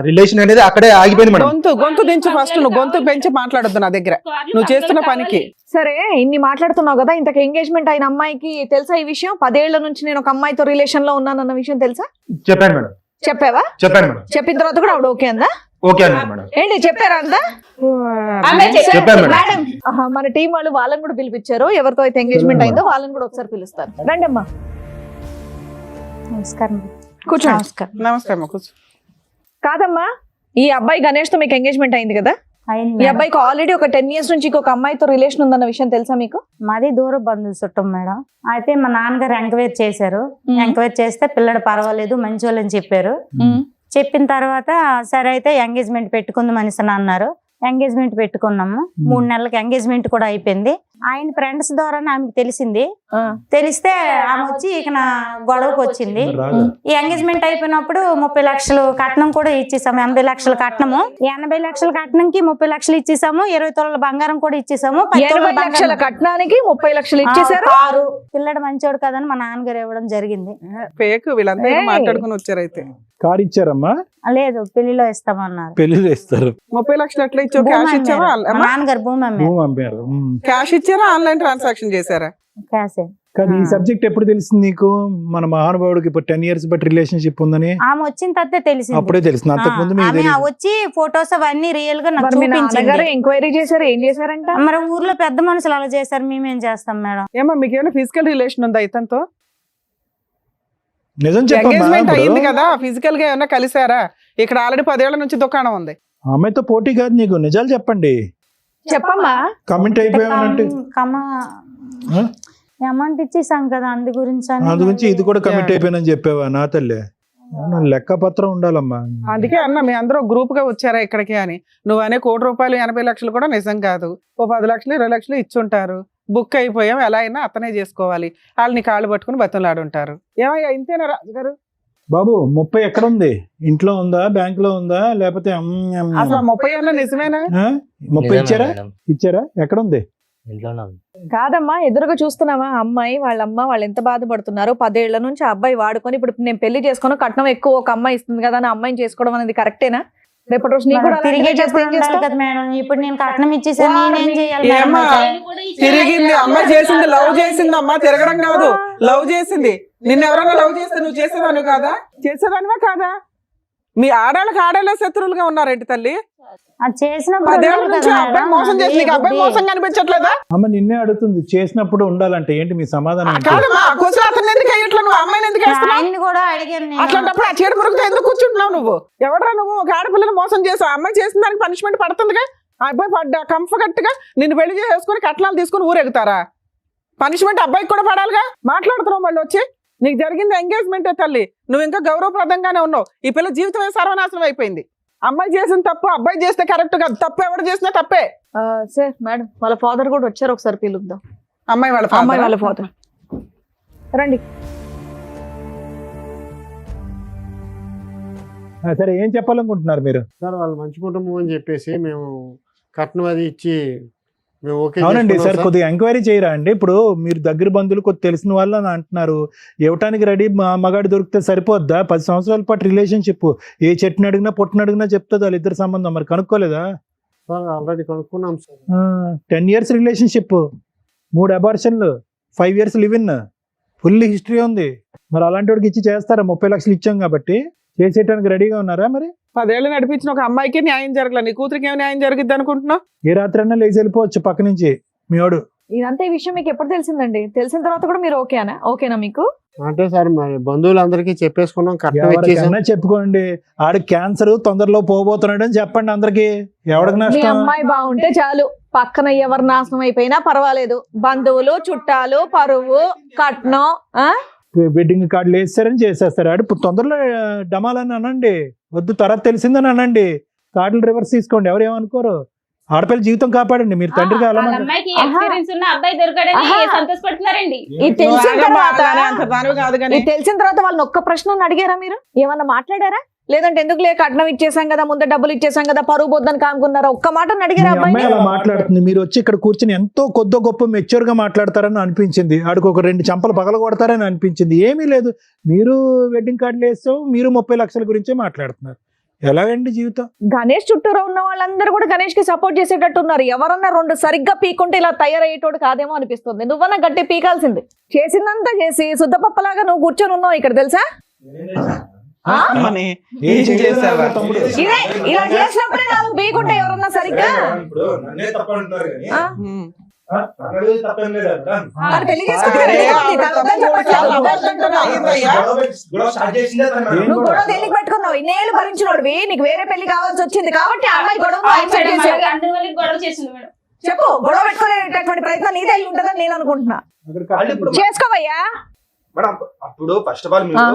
రిలేషన్ అనేది అక్కడే ఆగిపోయింది మేడం. గొంతు దించు ఫస్ట్, నువ్వు గొంతు పెంచి మాట్లాడొద్దు నా దగ్గర, నువ్వు చేస్తున్న పనికి. సరే, ఇన్ని మాట్లాడుతున్నావు కదా, ఇంతకు ఎంగేజ్మెంట్ అయిన అమ్మాయికి తెలుసా ఈ విషయం? 10 ఏళ్ల నుంచి నేను ఒక అమ్మాయితో రిలేషన్ లో ఉన్నానన్న విషయం తెలుసా? చెప్పాను మేడం. చెప్పావా? చెప్పాను మేడం. చెప్పిన తర్వాత కూడా ఆవిడ ఓకే అందా? ఓకే అన్నారు మేడం. ఏంటి చెప్పారా అంతా? చెప్పాను మేడం. మేడం, మన టీం వాళ్ళు వాళ్ళని కూడా పిలిపించారు. ఎవరితో అయితే ఎంగేజ్మెంట్ అయిందో వాళ్ళని కూడా ఒకసారి పిలుస్తారు. రండి అమ్మా, నమస్కారం. కూర్చోండి. నమస్కారం. నమస్తే అమ్మ, కూర్చో. కాదమ్మా, ఈ అబ్బాయి గణేష్ తో మీకు ఎంగేజ్మెంట్ అయింది కదా? అయింది ఈ మేడం. అబ్బాయికి ఆల్రెడీ ఒక 10 years నుంచి ఇంకొక అమ్మాయితో రిలేషన్ ఉందన్న విషయం తెలుసా మీకు? మాది దూర బంధువులు చుట్టం మేడం. అయితే మా నాన్నగారు ఎంక్వైరీ చేశారు. ఎంక్వైరీ చేస్తే పిల్లడు పర్వాలేదు, మంచోళ్ళని చెప్పారు. చెప్పిన తర్వాత సరే అయితే ఎంగేజ్మెంట్ పెట్టుకుందాం అనేసి అన్నారు. ఎంగేజ్మెంట్ పెట్టుకున్నాము. 3 నెలలకి ఎంగేజ్మెంట్ కూడా అయిపోయింది. ఆయన ఫ్రెండ్స్ ద్వారా ఆమెకు తెలిసింది. తెలిస్తే ఆమె వచ్చి ఇక నా గొడవకు వచ్చింది. ఈ ఎంగేజ్మెంట్ అయిపోయినప్పుడు 30 లక్షలు కట్నం కూడా ఇచ్చేసాము. 80 లక్షల కట్నము, 80 లక్షల కట్నంకి 30 లక్షలు ఇచ్చేసాము. 20 తులాల బంగారం కూడా ఇచ్చేసాము. 20 లక్షల కట్నానికి 30 లక్షలు ఇచ్చేసారు. కారు పిల్లడు మంచోడు కదని మా నాన్నగారు ఇవ్వడం జరిగింది. ఫేక్, వీళ్ళంతా ఏదో మాట్లాడుకుని వచ్చారు. అయితే కారు ఇచ్చారమ్మా? లేదు, పెళ్లిలో ఇస్తామన్నారు. పెళ్లి ఇస్తారు. 30 లక్షలు ఎట్లా ఇచ్చావు? క్యాష్ ఇచ్చావా? మా నాన్నగారు భూమి అమ్మారు. భూమి అమ్మారు. క్యాష్ ఇచ్చారా, ఆన్లైన్ ట్రాన్సాక్షన్ చేశారా? క్యాషే. కానీ ఈ సబ్జెక్ట్ ఎప్పుడు తెలిసింది నీకు? మన మహానుభావుడికి ఇప్పుడు 10 years బట్టి రిలేషన్షిప్ ఉందని ఆమె వచ్చిన తర్వాత తెలిసింది. అప్పుడే తెలిసింది. అంతకు ముందు మీకు ఆమె తెలియదు. వచ్చి ఫొటోస్ అవన్నీ రియల్ గా నాకు మరి మీ నాన్నగారు చూపించింది. ఎంక్వైరీ చేశారు, ఏం చేశారంట? మరి ఊర్లో పెద్ద మనుషులు అలా చేశారు, మేమేం చేస్తాం మేడం? ఏమో మీకు ఏమైనా ఫిజికల్ రిలేషన్ ఉందా ఇతనితో? నిజం చెప్పమ్మా. ఎంగేజ్మెంట్ అయింది ఇప్పుడు కదా, ఫిజికల్ గా ఏమైనా కలిసారా? ఇక్కడ ఆల్రెడీ 10 ఏళ్ల నుంచి దుకాణం ఉంది. అమ్మాయితో పోటీ కాదు నీకు, నిజాలు చెప్పండి. చెప్పమ్మా. కమెంట్ అయిపోయామంటే అమౌంట్ ఇచ్చేసాం కదా, అందు గురించి అని. అందు గురించి ఇది కూడా కమిట్ అయిపోయానని చెప్పావా? నా తల్లి, లెక్క పత్రం ఉండాలమ్మా. అందుకే అన్న మీ అందరూ గ్రూప్ గా వచ్చారా ఇక్కడికి అని. నువ్వు అనే 1 కోటి రూపాయలు 80 లక్షలు కూడా నిజం కాదు. ఓ 10 లక్షలు 20 లక్షలు ఇచ్చుంటారు. బుక్ అయిపోయాం, ఎలా అయినా అతనే చేసుకోవాలి. వాళ్ళని కాళ్ళు పట్టుకుని బతులాడుంటారు. ఏమయ్యా ఇంతేనా రాజుగారు? బాబు 30 ఎక్కడ ఉంది? ఇంట్లో ఉందా, బ్యాంక్ లో ఉందా, లేకపోతే అసలు 30 అన్న నిజమేనా? 30 ఇచ్చారా? మేడం, ఇచ్చారా? ఎక్కడ ఉంది? ఇంట్లోనే ఉంది. కాదమ్మా, ఎదురుగా చూస్తున్నావా అమ్మాయి వాళ్ళ అమ్మ వాళ్ళు ఎంత బాధపడుతున్నారు? 10 ఏళ్ల నుంచి ఆ అబ్బాయి వాడుకొని ఇప్పుడు నేను పెళ్లి చేసుకుని కట్నం ఎక్కువ ఒక అమ్మాయి ఇస్తుంది కదా అని అమ్మాయిని చేసుకోవడం అనేది కరెక్టేనా? రేపటి రోజు నీకు కూడా తిరిగేటప్పుడు ఉండాలి కదా మేడం. ఇప్పుడు నేను కట్నం ఇచ్చేసాను, నేనేం చేయాలి మేడం? ఏమ్మా తిరిగింది? అమ్మాయి చేసింది లవ్ చేసింది అమ్మా, తిరగడం కాదు, లవ్ చేసింది. నిన్ను ఎవరైనా లవ్ చేస్తే నువ్వు చేసేదాన్ని కాదా? చేసేదానివా కాదా? మీ ఆడాళ్ళకి ఆడాళ్ళే శత్రువులుగా ఉన్నారేంటి తల్లి? అది చేసినప్పుడు 10 ఏళ్ల ఉండాలి నుంచి కదా ఆ అబ్బాయి మేడం. మోసం చేసి నీకు అబ్బాయి మోసం కనిపించట్లేదా? అమ్మ నిన్నే అడుగుతుంది, చేసినప్పుడు ఉండాలంటే ఏంటి మీ సమాధానం ఏంటి? కాదమ్మా, కొంచెం అతను ఎందుకు అయ్యట్లా, నువ్వు అమ్మాయిని ఎందుకు వేస్తున్నావు? ఆయన్ని కూడా అడిగాను నేను. అట్లాంటప్పుడు ఆ చీడ పురుగుతో ఎందుకు కూర్చుంటున్నావు నువ్వు? ఎవడరా నువ్వు? ఒక ఆడపిల్లని మోసం చేసావు, అమ్మాయి చేసిన దానికి పనిష్మెంట్ పడుతుందిగా. ఆ అబ్బాయి పడ్డా కంఫర్ట్ గా నిన్ను పెళ్లి చేసుకుని కట్నాలు తీసుకుని ఊరెగుతారా? పనిష్మెంట్ అబ్బాయికి కూడా పడాలిగా. మాట్లాడుతున్నావు మళ్ళీ వచ్చి నీకు జరిగింది ఎంగేజ్మెంటే తల్లి, నువ్వు ఇంకా గౌరవప్రదంగానే ఉన్నావు. ఈ పిల్ల జీవితమే సర్వనాశనం అయిపోయింది. అమ్మాయి చేసిన తప్పు అబ్బాయి చేస్తే కరెక్ట్ కాదు, తప్పు ఎవరు చేసినా తప్పే. సార్ మేడం వాళ్ళ ఫాదర్ కూడా వచ్చారు, ఒకసారి పిలుద్దాం. అమ్మాయి వాళ్ళ అమ్మాయి వాళ్ళ father. ఫాదర్ రండి. సరే ఏం చెప్పాలనుకుంటున్నారు మీరు? సార్ వాళ్ళు మంచి కుటుంబం అని చెప్పేసి మేము కట్నం అది ఇచ్చి మేము ఓకే అవునండి చేసుకున్నాం సార్, సార్. కొద్దిగా ఎంక్వైరీ చేయరా అండి. ఇప్పుడు మీరు దగ్గర బంధువులు కొద్ది తెలిసిన వాళ్ళు అని అంటున్నారు, ఇవ్వటానికి రెడీ మగాడు దొరికితే సరిపోద్దా? 10 సంవత్సరాల పాటు రిలేషన్షిప్, ఏ చెట్టుని అడిగినా పొట్టుని అడిగినా చెప్తుంది వాళ్ళిద్దరు సంబంధం. మరి కనుక్కోలేదా? సార్ ఆల్రెడీ కనుక్కున్నాం సార్. 10 years రిలేషన్షిప్, 3 అబార్షన్లు, 5 years live in, full history ఉంది. మరి అలాంటి వాడికి ఇచ్చి చేస్తారా? 30 లక్షలు ఇచ్చాం కాబట్టి చేసేయడానికి రెడీగా ఉన్నారా? మరి 10 ఏళ్ళు నడిపించిన ఒక అమ్మాయికి న్యాయం జరగలేదు, నీ కూతురికి ఏమి న్యాయం జరిగిద్ది అనుకుంటున్నావు? ఏ రాత్రి అన్నా లేచి వెళ్ళిపోవచ్చు పక్క నుంచి మీ వాడు. ఇదంతా ఈ విషయం మీకు ఎప్పుడు తెలిసిందండి? తెలిసిన తర్వాత కూడా మీరు ఓకేనా మీకు? అంటే సార్ మరి బంధువులందరికీ చెప్పేసుకున్నాం, కట్నం ఇచ్చేసాం. ఎవరికైనా చెప్పుకోండి, ఆడు క్యాన్సర్ తొందరలో పోబోతున్నాడు అని చెప్పండి అందరికి. ఎవరికి మీ నష్టం? అమ్మాయి బాగుంటే చాలు, పక్కన ఎవరు నాశనం అయిపోయినా పర్వాలేదు. బంధువులు, చుట్టాలు, పరువు, కట్నం, వెడ్డింగ్ కార్డులు వేస్తారని చేసేస్తారు. ఆడు తొందరలో డమాలని అనండి, వద్దు తర్వాత తెలిసిందని అనండి, కార్డులు రివర్స్ తీసుకోండి, ఎవరు ఏమనుకోరు. ఆడపిల్ల జీవితం కాపాడండి, మీరు తండ్రిగా అలా వాళ్ళ అమ్మాయికి ఎక్స్పీరియన్స్ ఉన్న అబ్బాయి దొరకడని ఆహా. సంతోషపడుతున్నారండి. ఇది తెలిసిన తర్వాత అంత దానివి కాదు కానీ ఇది తెలిసిన తర్వాత వాళ్ళని ఒక్క ప్రశ్న అడిగారా మీరు? ఏమన్నా మాట్లాడారా? లేదంటే ఎందుకు లేక కట్నం ఇచ్చేసాం కదా, ముందు డబ్బులు ఇచ్చేసాం కదా, పరువు బొద్దని కానుకున్నారా? ఒక్క మాట అడిగారా మీ అమ్మాయి అబ్బాయి? అలా మాట్లాడుతుంది, మీరు వచ్చి ఇక్కడ కూర్చుని ఎంతో కొద్దో గొప్ప మెచ్యూర్ గా మాట్లాడతారని అనిపించింది. ఆడికి ఒక 2 చంపలు పగల కొడతారని అనిపించింది. ఏమీ లేదు, మీరు వెడ్డింగ్ కార్డులు వేస్తాం, మీరు 30 లక్షల గురించే మాట్లాడుతున్నారు. ఎలాగండి జీవితం? గణేష్ చుట్టూరా ఉన్న వాళ్ళందరూ కూడా గణేష్ కి సపోర్ట్ చేసేటట్టు ఉన్నారు. ఎవరన్నా 2 సరిగ్గా పీకుంటే ఇలా తయారయ్యేటోడు కాదేమో అనిపిస్తుంది. నువ్వన్నా గట్టి పీకాల్సింది. చేసిందంతా చేసి శుద్ధపప్పలాగా నువ్వు కూర్చొని ఉన్నావు ఇక్కడ, తెలుసా? అమ్మని ఏం చేసావా? ఇదే ఇలా చేసినప్పుడే నాకు పీకుంటే ఎవరన్నా సరిగ్గా ఆ? మరి పెళ్లి చేసుకుంటే అరే, వెళ్ళిపోతుంది. ఆవిడ తనొద్దని తప్పు చెప్పట్లేదు. అబద్ధంటోనే అయిందయ్యా. నువ్వు గొడవ దేనికి పెట్టుకున్నావు? ఇన్నేళ్ళు భరించినోడివి, నీకు వేరే పెళ్లి కావాల్సి వచ్చింది కాబట్టి ఆ అమ్మాయి గొడవ అందువల్ల గొడవ చేసింది మేడం. చెప్పు. గొడవ పెట్టుకునేటటువంటి ప్రయత్నం నీదే అయి ఉంటుందని నేను అనుకుంటున్నా. చేసుకోవయ్యా. మేడం అప్పుడు ఫస్ట్ ఆఫ్ ఆల్ మీరు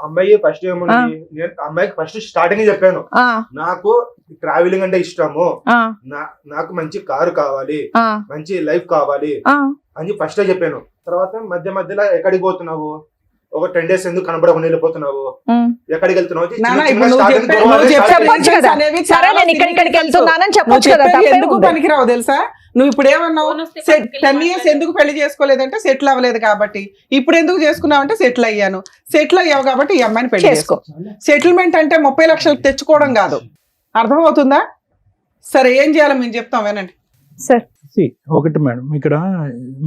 అమ్మాయి ఫస్ట్ ఏముంది, నేను అమ్మాయికి ఫస్ట్ స్టార్టింగ్ చెప్పాను, నాకు ట్రావెలింగ్ అంటే ఇష్టము, నాకు మంచి కారు కావాలి, మంచి లైఫ్ కావాలి అని ఫస్ట్ చెప్పాను. తర్వాత మధ్యలో ఎక్కడికి పోతున్నావు, ఒక 10 days ఎందుకు కనబడకుండా వెళ్ళిపోతున్నావు, ఎక్కడికి వెళ్తున్నావు అని నాన్న, చిన్న ఇప్పుడు నువ్వు starting చెప్పే- గొడవ నువ్వు అనేది చెప్పే start చెప్పొచ్చు కదా. అనేవి సరే చాలా నేను ఇక్కడికి serious. వెళ్తున్నానని నువ్వు చెప్పొచ్చు కదా. చెప్పేది తప్పే ఎందుకు ఉంది. పనికిరావు తెలుసా? నువ్వు ఇప్పుడు ఏమన్నావు? 10 years ఎందుకు పెళ్లి చేసుకోలేదంటే సెటిల్ అవ్వలేదు కాబట్టి. ఇప్పుడు ఎందుకు చేసుకున్నావు అంటే సెటిల్ అయ్యాను. సెటిల్ అయ్యావు కాబట్టి ఈ అమ్మాయిని పెళ్లి చేసుకో. సెటిల్మెంట్ అంటే 30 లక్షలు తెచ్చుకోవడం కాదు, అర్థమవుతుందా? సరే ఏం చేయాలో మేము చెప్తాం, వినండి. ఒకటి మేడం, ఇక్కడ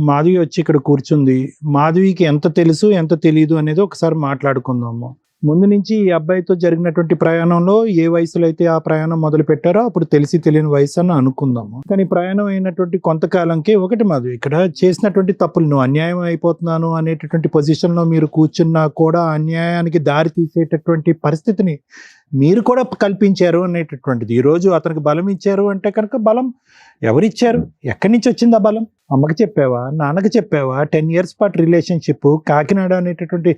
మాధవి వచ్చి ఇక్కడ కూర్చుంది. మాధవికి ఎంత తెలుసు ఎంత తెలియదు అనేది ఒకసారి మాట్లాడుకుందాము. ముందు నుంచి ఈ అబ్బాయితో జరిగినటువంటి ప్రయాణంలో ఏ వయసులో అయితే ఆ ప్రయాణం మొదలు పెట్టారో అప్పుడు తెలిసి తెలియని వయసు అని అనుకుందాము. కానీ ప్రయాణం అయినటువంటి కొంతకాలంకి ఒకటి మాధవి ఇక్కడ చేసినటువంటి తప్పులు, నువ్వు అన్యాయం అయిపోతున్నాను అనేటటువంటి పొజిషన్ లో మీరు కూర్చున్నా కూడా అన్యాయానికి దారి తీసేటటువంటి పరిస్థితిని మీరు కూడా కల్పించారు అనేటటువంటిది. ఈరోజు అతనికి బలం ఇచ్చారు అంటే కనుక బలం ఎవరిచ్చారు? ఎక్కడి నుంచి వచ్చింది ఆ బలం? అమ్మకి చెప్పావా, నాన్నకి చెప్పావా? 10 years పాటు రిలేషన్షిప్, కాకినాడ అనేటటువంటి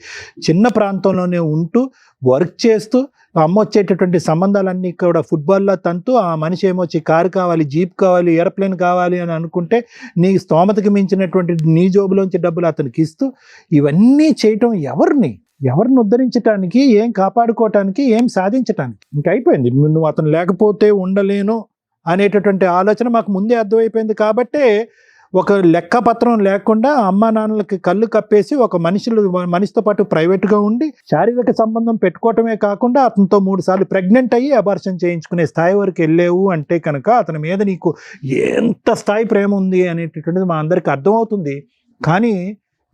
చిన్న ప్రాంతంలోనే ఉంటూ వర్క్ చేస్తూ అమ్మ వచ్చేటటువంటి సంబంధాలన్నీ కూడా ఫుట్బాల్లో తంతూ ఆ మనిషి ఏమొచ్చి కారు కావాలి, జీప్ కావాలి, ఏరోప్లేన్ కావాలి అని అనుకుంటే నీ స్తోమతకి మించినటువంటి నీ జోబులోంచి డబ్బులు అతనికి ఇస్తూ ఇవన్నీ చేయటం ఎవరిని ఉద్ధరించడానికి, ఏం కాపాడుకోవటానికి, ఏం సాధించటానికి? ఇంక అయిపోయింది. నువ్వు అతను లేకపోతే ఉండలేను అనేటటువంటి ఆలోచన మాకు ముందే అర్థమైపోయింది. కాబట్టే ఒక లెక్కపత్రం లేకుండా అమ్మా నాన్నలకి కళ్ళు కప్పేసి ఒక మనిషితో పాటు ప్రైవేట్గా ఉండి శారీరక సంబంధం పెట్టుకోవటమే కాకుండా అతనితో 3 సార్లు ప్రెగ్నెంట్ అయ్యి అబార్షన్ చేయించుకునే స్థాయి వరకు వెళ్ళేవు అంటే కనుక అతని మీద నీకు ఎంత స్థాయి ప్రేమ ఉంది అనేటటువంటిది మా అందరికి అర్థమవుతుంది. కానీ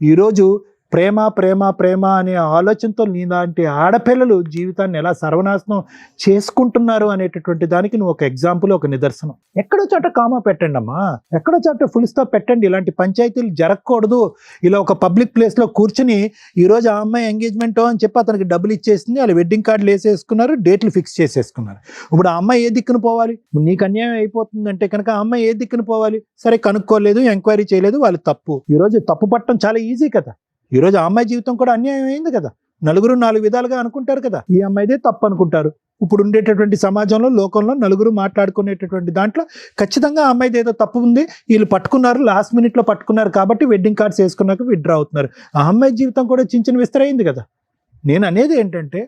ఈరోజు ప్రేమ ప్రేమ ప్రేమ అనే ఆలోచనతో నీలాంటి ఆడపిల్లలు జీవితాన్ని ఎలా సర్వనాశనం చేసుకుంటున్నారు అనేటటువంటి దానికి నువ్వు ఒక ఎగ్జాంపుల్, ఒక నిదర్శనం. ఎక్కడో చోట కామా పెట్టండి అమ్మా, ఎక్కడో చోట ఫుల్ స్టాప్ పెట్టండి. ఇలాంటి పంచాయతీలు జరగకూడదు. ఇలా ఒక పబ్లిక్ ప్లేస్లో కూర్చుని ఈరోజు ఆ అమ్మాయి ఎంగేజ్మెంట్ అని చెప్పి అతనికి డబ్బులు ఇచ్చేసింది, వాళ్ళు వెడ్డింగ్ కార్డులు వేసేసుకున్నారు, డేట్లు ఫిక్స్ చేసేసుకున్నారు. ఇప్పుడు ఆ అమ్మాయి ఏ దిక్కును పోవాలి? నీకు అన్యాయం అయిపోతుందంటే కనుక ఆ అమ్మాయి ఏ దిక్కును పోవాలి? సరే కనుక్కోలేదు, ఎంక్వైరీ చేయలేదు, వాళ్ళు తప్పు. ఈరోజు తప్పు పట్టడం చాలా ఈజీ కదా. ఈరోజు ఆ అమ్మాయి జీవితం కూడా అన్యాయం అయింది కదా. నలుగురు 4 విధాలుగా అనుకుంటారు కదా, ఈ అమ్మాయిదే తప్పు అనుకుంటారు. ఇప్పుడు ఉండేటటువంటి సమాజంలో, లోకంలో నలుగురు మాట్లాడుకునేటటువంటి దాంట్లో ఖచ్చితంగా ఆ అమ్మాయిది ఏదో తప్పు ఉంది, వీళ్ళు పట్టుకున్నారు, లాస్ట్ మినిట్లో పట్టుకున్నారు కాబట్టి వెడ్డింగ్ కార్డ్స్ వేసుకున్నాక విత్డ్రా అవుతున్నారు. ఆ అమ్మాయి జీవితం కూడా చించిన విస్తరైంది కదా. నేను అనేది ఏంటంటే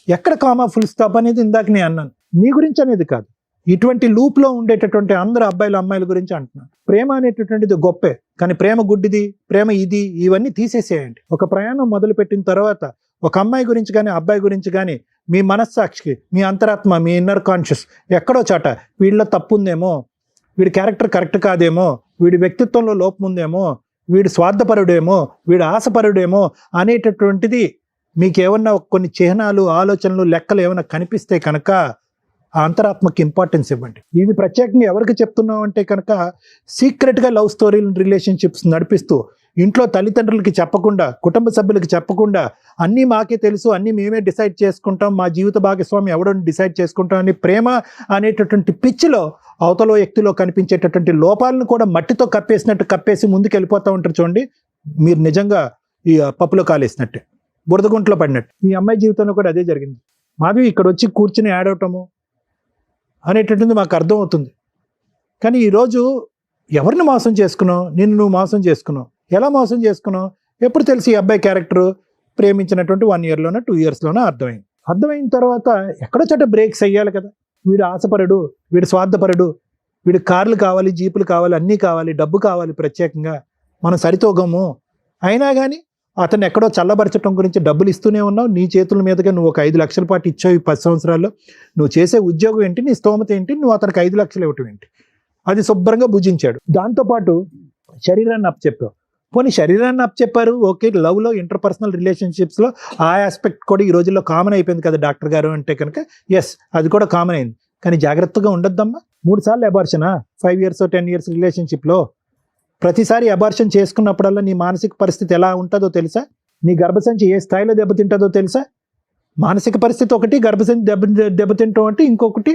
ఎక్కడ కామా ఫుల్ స్టాప్ అనేది ఇందాక నేను అన్నాను, నీ గురించి అనేది కాదు, ఇటువంటి లూప్లో ఉండేటటువంటి అందరు అబ్బాయిలు అమ్మాయిల గురించి అంటున్నాను. ప్రేమ అనేటటువంటిది గొప్పే, కానీ ప్రేమ గుడ్డిది, ప్రేమ ఇది, ఇవన్నీ తీసేసేయండి. ఒక ప్రయాణం మొదలు పెట్టిన తర్వాత ఒక అమ్మాయి గురించి కానీ అబ్బాయి గురించి కానీ మీ మనస్సాక్షికి, మీ అంతరాత్మ, మీ ఇన్నర్ కాన్షియస్ ఎక్కడో చాట వీళ్ళ తప్పు ఉందేమో, వీడి క్యారెక్టర్ కరెక్ట్ కాదేమో, వీడి వ్యక్తిత్వంలో లోపం ఉందేమో, వీడు స్వార్థపరుడేమో, వీడు ఆశపరుడేమో అనేటటువంటిది మీకు ఏమన్నా కొన్ని చిహ్నాలు, ఆలోచనలు, లెక్కలు ఏమైనా కనిపిస్తే కనుక ఆ అంతరాత్మకి ఇంపార్టెన్స్ ఇవ్వండి. ఇది ప్రత్యేకంగా ఎవరికి చెప్తున్నాం అంటే కనుక సీక్రెట్గా లవ్ స్టోరీలు, రిలేషన్షిప్స్ నడిపిస్తూ ఇంట్లో తల్లిదండ్రులకి చెప్పకుండా, కుటుంబ సభ్యులకి చెప్పకుండా, అన్నీ మాకే తెలుసు, అన్నీ మేమే డిసైడ్ చేసుకుంటాం, మా జీవిత భాగస్వామి ఎవడో డిసైడ్ చేసుకుంటాం అని ప్రేమ అనేటటువంటి పిచ్చిలో అవతల వ్యక్తిలో కనిపించేటటువంటి లోపాలను కూడా మట్టితో కప్పేసినట్టు కప్పేసి ముందుకు వెళ్ళిపోతూ ఉంటారు. చూడండి, మీరు నిజంగా ఈ పప్పులో కాలేసినట్టే, బురదగుంట్లో పడినట్టు. ఈ అమ్మాయి జీవితంలో కూడా అదే జరిగింది. మాధవి ఇక్కడ వచ్చి కూర్చుని ఆడవటము అనేటటువంటిది మాకు అర్థం అవుతుంది. కానీ ఈరోజు ఎవరిని మోసం చేసుకున్నావు? నిన్ను నువ్వు మోసం చేసుకున్నావు. ఎలా మోసం చేసుకున్నావు? ఎప్పుడు తెలిసి ఈ అబ్బాయి క్యారెక్టర్ ప్రేమించినటువంటి 1 yearలోనో 2 yearsలోనో అర్థమైంది. అర్థమైన తర్వాత ఎక్కడో చోట బ్రేక్స్ అయ్యాలి కదా. వీడు ఆశపరుడు, వీడు స్వార్థపరుడు, వీడి కార్లు కావాలి, జీపులు కావాలి, అన్నీ కావాలి, డబ్బు కావాలి, ప్రత్యేకంగా మనం సరితూగము. అయినా కానీ అతను ఎక్కడో చల్లబరచడం గురించి డబ్బులు ఇస్తూనే ఉన్నావు. నీ చేతుల మీదుగా నువ్వు ఒక 5 లక్షల పాటు ఇచ్చావు ఈ 10 సంవత్సరాల్లో. నువ్వు చేసే ఉద్యోగం ఏంటి, నీ స్తోమత ఏంటి, నువ్వు అతనికి 5 లక్షలు ఇవ్వటం ఏంటి? అది శుభ్రంగా భుజించాడు. దాంతోపాటు శరీరాన్ని అప్పచెప్పావు. పోనీ శరీరాన్ని అప్పచెప్పారు, ఓకే, లవ్లో, ఇంటర్పర్సనల్ రిలేషన్షిప్స్లో ఆ ఆస్పెక్ట్ కూడా ఈ రోజుల్లో కామన్ అయిపోయింది కదా డాక్టర్ గారు అంటే కనుక. ఎస్, అది కూడా కామన్ అయింది. కానీ జాగ్రత్తగా ఉండొద్దమ్మా. 3 సార్లు అబార్షనా 5 years 10 years రిలేషన్షిప్లో? ప్రతిసారి అబార్షన్ చేసుకున్నప్పుడల్లా నీ మానసిక పరిస్థితి ఎలా ఉంటుందో తెలుసా? నీ గర్భసంచి ఏ స్థాయిలో దెబ్బతింటుందో తెలుసా? మానసిక పరిస్థితి ఒకటి, గర్భసంచి దెబ్బతింటాం అంటే ఇంకొకటి.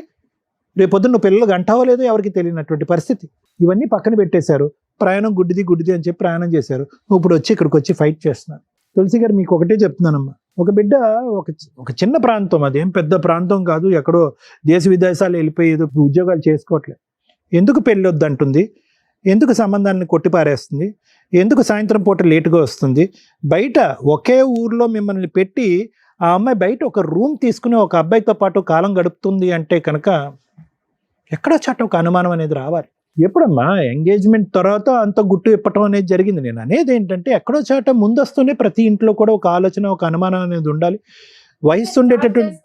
రేపొద్దున నువ్వు పిల్లలు గంటావో లేదో ఎవరికి తెలియనటువంటి పరిస్థితి. ఇవన్నీ పక్కన పెట్టేశారు. ప్రయాణం గుడ్డిది అని చెప్పి ప్రయాణం చేశారు. నువ్వు ఇప్పుడు వచ్చి ఇక్కడికి వచ్చి ఫైట్ చేస్తున్నారు. తులసి గారు, మీకు ఒకటే చెప్తున్నానమ్మా, ఒక బిడ్డ ఒక చిన్న ప్రాంతం, అదేం పెద్ద ప్రాంతం కాదు, ఎక్కడో దేశ విదేశాలు వెళ్ళిపోయి ఏదో ఉద్యోగాలు చేసుకోవట్లేదు. ఎందుకు పెళ్ళి వద్దంటుంది? ఎందుకు సంబంధాన్ని కొట్టిపారేస్తుంది? ఎందుకు సాయంత్రం పూట లేటుగా వస్తుంది? బయట ఒకే ఊర్లో మిమ్మల్ని పెట్టి ఆ అమ్మాయి బయట ఒక రూమ్ తీసుకుని ఒక అబ్బాయితో పాటు కాలం గడుపుతుంది అంటే కనుక ఎక్కడో చాట ఒక అనుమానం అనేది రావాలి. ఎప్పుడమ్మా ఎంగేజ్మెంట్ తర్వాత అంత గుట్టు ఇప్పటం అనేది జరిగింది. నేను అనేది ఏంటంటే ఎక్కడో చాట ముందస్తూనే ప్రతి ఇంట్లో కూడా ఒక ఆలోచన, ఒక అనుమానం అనేది ఉండాలి. వయసు ఉండేటటువంటి,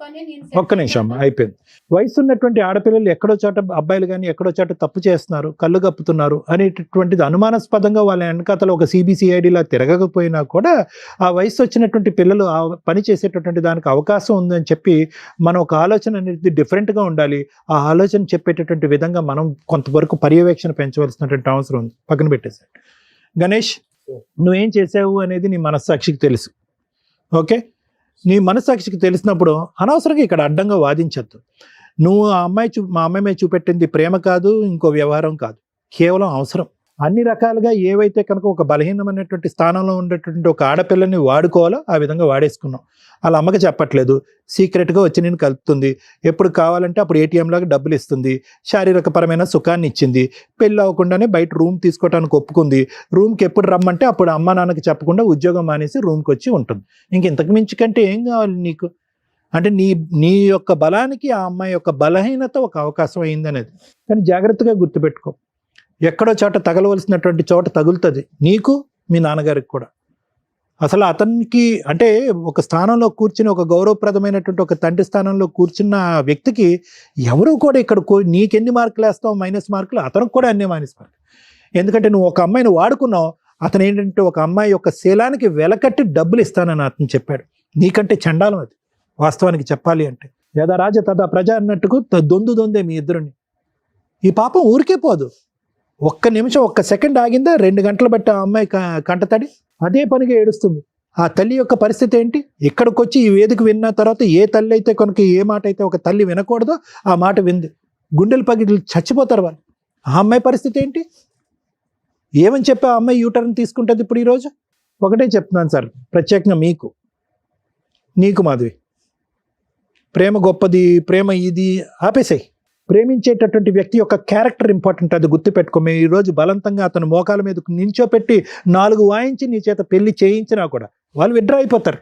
ఒక్క నిమిషం అయిపోయింది, వయసు ఉన్నటువంటి ఆడపిల్లలు ఎక్కడో చోట, అబ్బాయిలు కానీ ఎక్కడో చోట తప్పు చేస్తున్నారు, కళ్ళు కప్పుతున్నారు అనేటటువంటిది అనుమానాస్పదంగా వాళ్ళ వెనకాతలో ఒక CBCIDలా తిరగకపోయినా కూడా ఆ వయసు వచ్చినటువంటి పిల్లలు ఆ పని చేసేటటువంటి దానికి అవకాశం ఉందని చెప్పి మనం ఒక ఆలోచన అనేది డిఫరెంట్గా ఉండాలి. ఆ ఆలోచన చెప్పేటటువంటి విధంగా మనం కొంతవరకు పర్యవేక్షణ పెంచవలసినటువంటి అవసరం ఉంది. పక్కన పెట్టేశాడు. గణేష్, నువ్వేం చేసావు అనేది నీ మనస్సాక్షికి తెలుసు. ఓకే, నీ మనస్సాక్షికి తెలిసినప్పుడు అనవసరంగా ఇక్కడ అడ్డంగా వాదించద్దు. నువ్వు మా అమ్మాయి మీద చూపెట్టింది ప్రేమ కాదు, ఇంకో వ్యవహారం కాదు, కేవలం అవసరం. అన్ని రకాలుగా ఏవైతే కనుక ఒక బలహీనమైనటువంటి స్థానంలో ఉండేటువంటి ఒక ఆడపిల్లని వాడుకోవాలో ఆ విధంగా వాడేసుకున్నాం. వాళ్ళ అమ్మకి చెప్పట్లేదు, సీక్రెట్గా వచ్చి నేను కలుపుతుంది, ఎప్పుడు కావాలంటే అప్పుడు ATM లాగా డబ్బులు ఇస్తుంది, శారీరకపరమైన సుఖాన్ని ఇచ్చింది, పెళ్ళి అవ్వకుండానే బయట రూమ్ తీసుకోవడానికి ఒప్పుకుంది, రూమ్కి ఎప్పుడు రమ్మంటే అప్పుడు అమ్మ నాన్నకి చెప్పకుండా ఉద్యోగం మానేసి రూమ్కి వచ్చి ఉంటుంది. ఇంతకు మించి కంటే ఏం కావాలి నీకు? అంటే నీ యొక్క బలానికి ఆ అమ్మాయి యొక్క బలహీనత ఒక అవకాశం అయిందనేది. కానీ జాగ్రత్తగా గుర్తుపెట్టుకో, ఎక్కడో చోట తగలవలసినటువంటి చోట తగులుతుంది, నీకు మీ నాన్నగారికి కూడా. అసలు అతనికి అంటే ఒక స్థానంలో కూర్చుని, ఒక గౌరవప్రదమైనటువంటి ఒక తండ్రి స్థానంలో కూర్చున్న వ్యక్తికి ఎవరు కూడా ఇక్కడ నీకెన్ని మార్కులు వేస్తావు మైనస్ మార్కులు, అతనికి కూడా అన్ని మైనస్ మార్కులు. ఎందుకంటే నువ్వు ఒక అమ్మాయిని వాడుకున్నావు, అతను ఏంటంటే ఒక అమ్మాయి యొక్క శీలానికి వెలకట్టి డబ్బులు ఇస్తానని అతను చెప్పాడు. నీకంటే చండాలం అది వాస్తవానికి చెప్పాలి అంటే. యథా రాజ తదా ప్రజ అన్నట్టుకు దొందే మీ ఇద్దరుని. ఈ పాపం ఊరికే పోదు. ఒక్క నిమిషం, ఒక్క సెకండ్ ఆగిందా 2 గంటలు బట్టి ఆ అమ్మాయి కంటతడి అదే పనిగా ఏడుస్తుంది. ఆ తల్లి యొక్క పరిస్థితి ఏంటి? ఇక్కడికి వచ్చి ఈ వేదిక విన్న తర్వాత ఏ తల్లి అయితే కనుక ఏ మాట అయితే ఒక తల్లి వినకూడదో ఆ మాట వింది, గుండెలు పగిలి చచ్చిపోతారు వాళ్ళు. ఆ అమ్మాయి పరిస్థితి ఏంటి? ఏమని చెప్పి ఆ అమ్మాయి యూటర్న్ తీసుకుంటుంది ఇప్పుడు ఈరోజు? ఒకటే చెప్తున్నాను సార్, ప్రత్యేకంగా నీకు మాధవి, ప్రేమ గొప్పది, ప్రేమ ఇది ఆపేసాయి. ప్రేమించేటటువంటి వ్యక్తి యొక్క క్యారెక్టర్ ఇంపార్టెంట్, అది గుర్తుపెట్టుకో. మేము ఈరోజు బలవంతంగా అతను మోకాల మీద నించోపెట్టి 4 వాయించి నీ చేత పెళ్లి చేయించినా కూడా వాళ్ళు విడ్రా అయిపోతారు.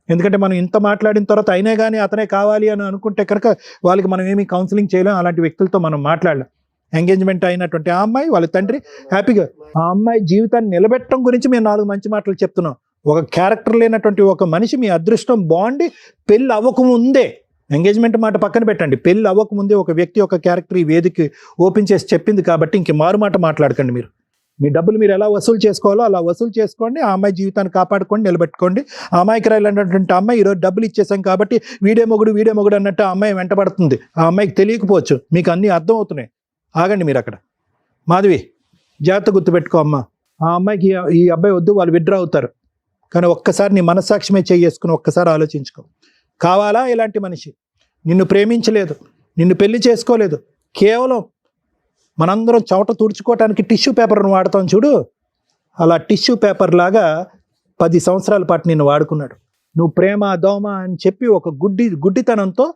ఎందుకంటే మనం ఇంత మాట్లాడిన తర్వాత అయినా కానీ అతనే కావాలి అని అనుకుంటే కనుక వాళ్ళకి మనం ఏమీ కౌన్సిలింగ్ చేయలేం, అలాంటి వ్యక్తులతో మనం మాట్లాడలేం. ఎంగేజ్మెంట్ అయినటువంటి ఆ అమ్మాయి వాళ్ళ తండ్రి హ్యాపీగా, ఆ అమ్మాయి జీవితాన్ని నిలబెట్టడం గురించి మేము 4 మంచి మాటలు చెప్తున్నాం. ఒక క్యారెక్టర్ లేనటువంటి ఒక మనిషి మీ అదృష్టం బాగుండి పెళ్ళి అవ్వకముందే, ఎంగేజ్మెంట్ మాట పక్కన పెట్టండి, పెళ్ళి అవ్వకముందే ఒక వ్యక్తి యొక్క క్యారెక్టర్ ఈ వేదిక ఓపెన్ చేసి చెప్పింది కాబట్టి ఇంక మారు మాట మాట్లాడకండి. మీరు మీ డబ్బులు మీరు ఎలా వసూలు చేసుకోవాలో అలా వసూలు చేసుకోండి, ఆ అమ్మాయి జీవితాన్ని కాపాడుకోండి, నిలబెట్టుకోండి. ఆ అమ్మాయికి రాయాలన్నటువంటి అమ్మాయి ఈరోజు డబ్బులు ఇచ్చేసాం కాబట్టి వీడే మొగుడు అన్నట్టు ఆ అమ్మాయి వెంటబడుతుంది. ఆ అమ్మాయికి తెలియకపోవచ్చు, మీకు అన్నీ అర్థం అవుతున్నాయి. ఆగండి మీరు అక్కడ. మాధవి, జాగ్రత్త గుర్తుపెట్టుకో అమ్మ, ఆ అమ్మాయికి ఈ అబ్బాయి వద్దు, వాళ్ళు విడ్రా అవుతారు. కానీ ఒక్కసారి నీ మనస్సాక్షిమే చేసుకుని ఒక్కసారి ఆలోచించుకో. కావాలా ఇలాంటి మనిషి? నిన్ను ప్రేమించలేదు, నిన్ను పెళ్లి చేసుకోలేదు, కేవలం మనందరం చవట తుడుచుకోవటానికి టిష్యూ పేపర్ను వాడతాం చూడు, అలా టిష్యూ పేపర్ లాగా 10 సంవత్సరాల పాటు నిన్ను వాడుకున్నాడు. నువ్వు ప్రేమ దోమ అని చెప్పి ఒక గుడ్డితనంతో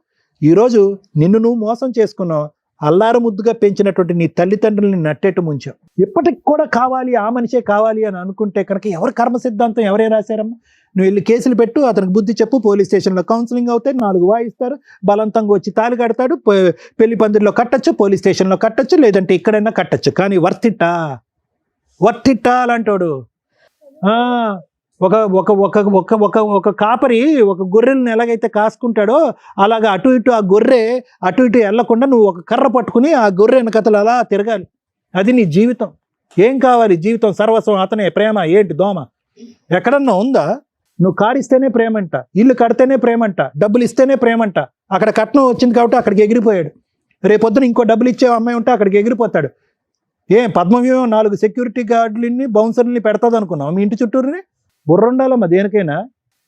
ఈరోజు నిన్ను నువ్వు మోసం చేసుకున్నావు. అల్లారు ముద్దుగా పెంచినటువంటి నీ తల్లిదండ్రులని నట్టేట్టు ముంచావు. ఇప్పటికి కూడా కావాలి, ఆ మనిషే కావాలి అని అనుకుంటే కనుక ఎవరి కర్మ సిద్ధాంతం ఎవరే రాశారమ్మా? నువ్వు వెళ్ళి కేసులు పెట్టు, అతనికి బుద్ధి చెప్పు, పోలీస్ స్టేషన్లో కౌన్సిలింగ్ అవుతాయి, 4 వాయిస్తారు, బలవంతంగా వచ్చి తాళి కడతాడు, పెళ్లి పందిరిలో కట్టచ్చు, పోలీస్ స్టేషన్లో కట్టచ్చు, లేదంటే ఇక్కడైనా కట్టచ్చు. కానీ వర్తిట్టా అలాంటోడు. ఒక ఒక ఒక ఒక ఒక ఒక కాపరి ఒక గొర్రెలను ఎలాగైతే కాసుకుంటాడో అలాగా అటు ఇటు ఆ గొర్రె అటు ఇటు వెళ్ళకుండా నువ్వు ఒక కర్ర పట్టుకుని ఆ గొర్రె వెనకతలు అలా తిరగాలి. అది నీ జీవితం. ఏం కావాలి? జీవితం సర్వస్వం అతనే. ప్రేమ ఏంటి దోమ? ఎక్కడన్నా ఉందా? నువ్వు కారిస్తేనే ప్రేమంట, ఇల్లు కడితేనే ప్రేమంట, డబ్బులు ఇస్తేనే ప్రేమంట. అక్కడ కట్నం వచ్చింది కాబట్టి అక్కడికి ఎగిరిపోయాడు. రేపొద్దున ఇంకో డబ్బులు ఇచ్చే అమ్మాయి ఉంటే అక్కడికి ఎగిరిపోతాడు. పద్మవ్యూహం 4 సెక్యూరిటీ గార్డులని బౌన్సర్ని పెడతాది అనుకున్నావు మీ ఇంటి చుట్టూరుని? బుర్రుండాలమ్మా దేనికైనా.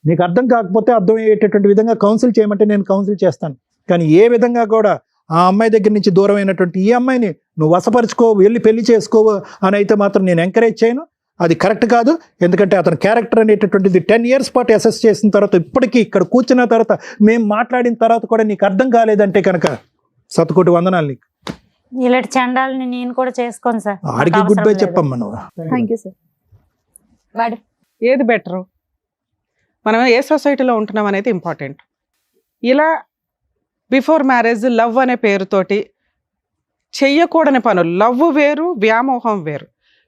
నీకు అర్థం కాకపోతే అర్థం అయ్యేటటువంటి విధంగా కౌన్సిల్ చేయమంటే నేను కౌన్సిల్ చేస్తాను. కానీ ఏ విధంగా కూడా ఆ అమ్మాయి దగ్గర నుంచి దూరం అయినటువంటి ఈ అమ్మాయిని నువ్వు వశపరుచుకో, వెళ్ళి పెళ్లి చేసుకోవు అని అయితే మాత్రం నేను ఎంకరేజ్ చేయను. అది కరెక్ట్ కాదు. ఎందుకంటే అతని క్యారెక్టర్ అనేటటువంటిది 10 years పాటు అసెస్ చేసిన తర్వాత ఇప్పటికీ ఇక్కడ కూర్చున్న తర్వాత మేము మాట్లాడిన తర్వాత కూడా నీకు అర్థం కాలేదంటే కనుక శతకోటి వందనాలు నీకు. ఇలాంటి చండాలని నేను కూడా చేసుకోను సార్. ఆడికి గుడ్ బై చెప్పమ్మా నువ్వు. Thank you sir. మేడం, ఏది బెటరు? మనం ఏ సొసైటీలో ఉంటున్నాం అనేది ఇంపార్టెంట్. ఇలా బిఫోర్ మ్యారేజ్ లవ్ అనే పేరుతోటి చెయ్యకూడని పనులు, లవ్ వేరు, వ్యామోహం వేరు.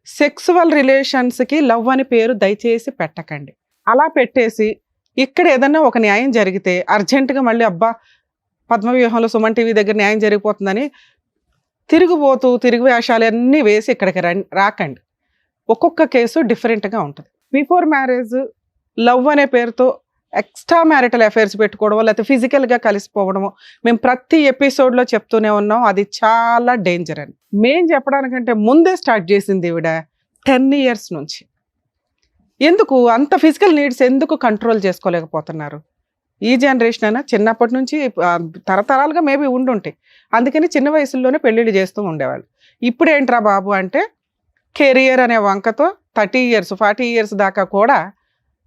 సెక్సువల్ రిలేషన్స్కి లవ్ అని పేరు దయచేసి పెట్టకండి. అలా పెట్టేసి ఇక్కడ ఏదన్నా ఒక న్యాయం జరిగితే అర్జెంటుగా మళ్ళీ అబ్బా పద్మవ్యూహంలో సుమన్ టీవీ దగ్గర న్యాయం జరిగిపోతుందని తిరిగి వేషాలు అన్నీ వేసి ఇక్కడికి రాకండి. ఒక్కొక్క కేసు డిఫరెంట్గా ఉంటుంది. బిఫోర్ మ్యారేజ్ లవ్ అనే పేరుతో ఎక్స్ట్రా మ్యారిటల్ అఫైర్స్ పెట్టుకోవడమో లేకపోతే ఫిజికల్గా కలిసిపోవడమో మేము ప్రతి ఎపిసోడ్లో చెప్తూనే ఉన్నాం. అది చాలా డేంజర్ అని మేం చెప్పడానికంటే ముందే స్టార్ట్ చేసింది ఈవిడ 10 years నుంచి. ఎందుకు అంత ఫిజికల్ నీడ్స్ ఎందుకు కంట్రోల్ చేసుకోలేకపోతున్నారు? ఈ జనరేషన్ అయినా చిన్నప్పటి నుంచి తరతరాలుగా మేబీ ఉండుంటాయి. అందుకని చిన్న వయసుల్లోనే పెళ్ళిళ్ళు చేస్తూ ఉండేవాళ్ళు. ఇప్పుడు ఏంట్రా బాబు అంటే కెరియర్ అనే వంకతో 30 years 40 years దాకా కూడా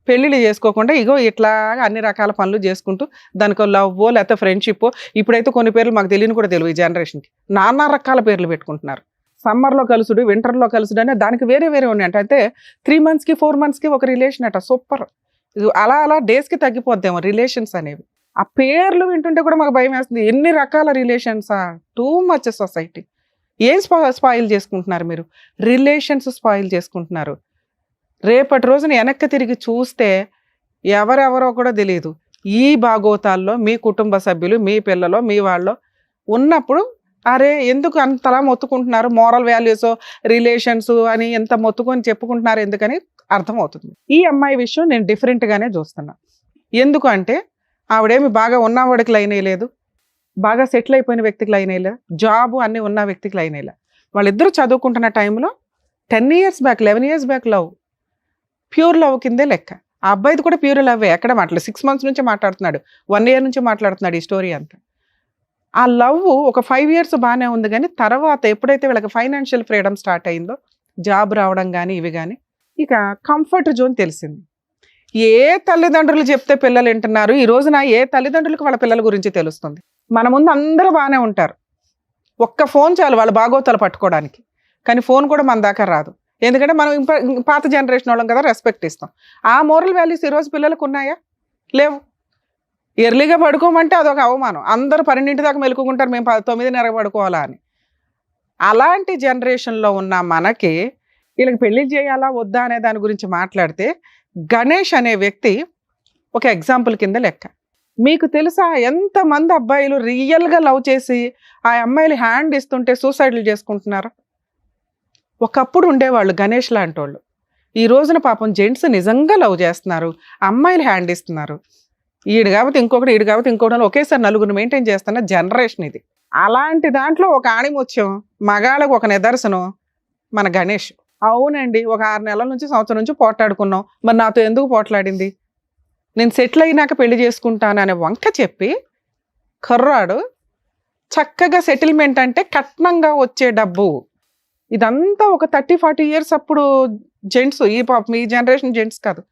పెళ్ళిళ్ళు చేసుకోకుండా ఇగో ఇట్లా అన్ని రకాల పనులు చేసుకుంటూ దానికో లవ్వో లేకపోతే ఫ్రెండ్షిప్పో, ఇప్పుడైతే కొన్ని పేర్లు మాకు తెలియని కూడా తెలియదు. ఈ జనరేషన్కి నానా రకాల పేర్లు పెట్టుకుంటున్నారు. సమ్మర్లో కలుసుడు, వింటర్లో కలుసుడు అనే దానికి వేరే ఉన్నాయంట. అయితే 3 monthsకి 4 monthsకి ఒక రిలేషన్ అట. సూపర్. అలా డేస్కి తగ్గిపోద్దేమో రిలేషన్స్ అనేవి. ఆ పేర్లు వింటుంటే కూడా మాకు భయం వేస్తుంది. ఎన్ని రకాల రిలేషన్సా? Too much society. ఏం స్పాయిల్ చేసుకుంటున్నారు మీరు? రిలేషన్స్ స్పాయిల్ చేసుకుంటున్నారు. రేపటి రోజున వెనక్కి తిరిగి చూస్తే ఎవరెవరో కూడా తెలియదు. ఈ భాగోతాల్లో మీ కుటుంబ సభ్యులు, మీ పిల్లలు, మీ వాళ్ళు ఉన్నప్పుడు అరే ఎందుకు అంతలా మొత్తుకుంటున్నారు? మోరల్ వాల్యూస్, రిలేషన్స్ అని ఎంత మొత్తుకొని చెప్పుకుంటున్నారు ఎందుకని అర్థమవుతుంది. ఈ అమ్మాయి విషయం నేను డిఫరెంట్గానే చూస్తున్నా. ఎందుకు అంటే ఆవిడేమి బాగా ఉన్నవాడికి లైన్ వేయలేదు, బాగా సెటిల్ అయిపోయిన వ్యక్తికి లైన్ వేయలేదు, జాబు అన్నీ ఉన్న వ్యక్తికి లైన్ వేయలేదు. వాళ్ళిద్దరూ చదువుకుంటున్న టైంలో 10 years back 11 years back love, pure love కిందే లెక్క. ఆ అబ్బాయిది కూడా ప్యూర్ లవ్వే. ఎక్కడ మాట్లాడు 6 months నుంచి మాట్లాడుతున్నాడు, 1 year నుంచి మాట్లాడుతున్నాడు ఈ స్టోరీ అంతా. ఆ లవ్ ఒక 5 years బాగానే ఉంది, కానీ తర్వాత ఎప్పుడైతే వీళ్ళకి ఫైనాన్షియల్ ఫ్రీడమ్ స్టార్ట్ అయిందో, జాబ్ రావడం కానీ ఇవి కానీ ఇక కంఫర్ట్ జోన్ తెలిసింది. ఏ తల్లిదండ్రులు చెప్తే పిల్లలు వింటున్నారు, ఈ రోజున ఏ తల్లిదండ్రులకు వాళ్ళ పిల్లల గురించి తెలుస్తుంది. మన ముందు అందరూ బాగానే ఉంటారు, ఒక్క ఫోన్ చాలు వాళ్ళ బాగోతాలు పట్టుకోవడానికి. కానీ ఫోన్ కూడా మన దాకా రాదు, ఎందుకంటే మనం పాత జనరేషన్ వాళ్ళం కదా, రెస్పెక్ట్ ఇస్తాం. ఆ మోరల్ వాల్యూస్ ఈరోజు పిల్లలకు ఉన్నాయా? లేవు. ఎర్లీగా పడుకోమంటే అదొక అవమానం. అందరూ 12 దాకా మెలుకుంటారు, మేము 9:30 పడుకోవాలా అని. అలాంటి జనరేషన్లో ఉన్న మనకి వీళ్ళకి పెళ్లి చేయాలా వద్దా అనే దాని గురించి మాట్లాడితే, గణేష్ అనే వ్యక్తి ఒక ఎగ్జాంపుల్ కింద లెక్క. మీకు తెలుసా ఎంతమంది అబ్బాయిలు రియల్గా లవ్ చేసి ఆ అమ్మాయిలు హ్యాండ్ ఇస్తుంటే సూసైడ్లు చేసుకుంటున్నారు? ఒకప్పుడు ఉండేవాళ్ళు గణేష్ లాంటి వాళ్ళు. ఈ రోజున పాపం జెంట్స్ నిజంగా లవ్ చేస్తున్నారు, అమ్మాయిలు హ్యాండ్ ఇస్తున్నారు. ఈడు కాబట్టి ఇంకొకటి, ఈడు కాబట్టి ఇంకొకటి, ఒకేసారి నలుగురు మెయింటైన్ చేస్తున్న జనరేషన్ ఇది. అలాంటి దాంట్లో ఒక ఆణిముత్యం, మగాళ్ళకు ఒక నిదర్శనం మన గణేష్. అవునండి, ఒక 6 నెలల నుంచి సంవత్సరం నుంచి పోట్లాడుకున్నాం, మరి నాతో ఎందుకు పోట్లాడింది, నేను సెటిల్ అయినాక పెళ్లి చేసుకుంటాను అనే వంక చెప్పి కర్రాడు చక్కగా సెటిల్మెంట్ అంటే కట్నంగా వచ్చే డబ్బు. ఇదంతా ఒక 30-40 ఇయర్స్ అప్పుడు జెంట్స్, ఈ జనరేషన్ జెంట్స్ కాదు,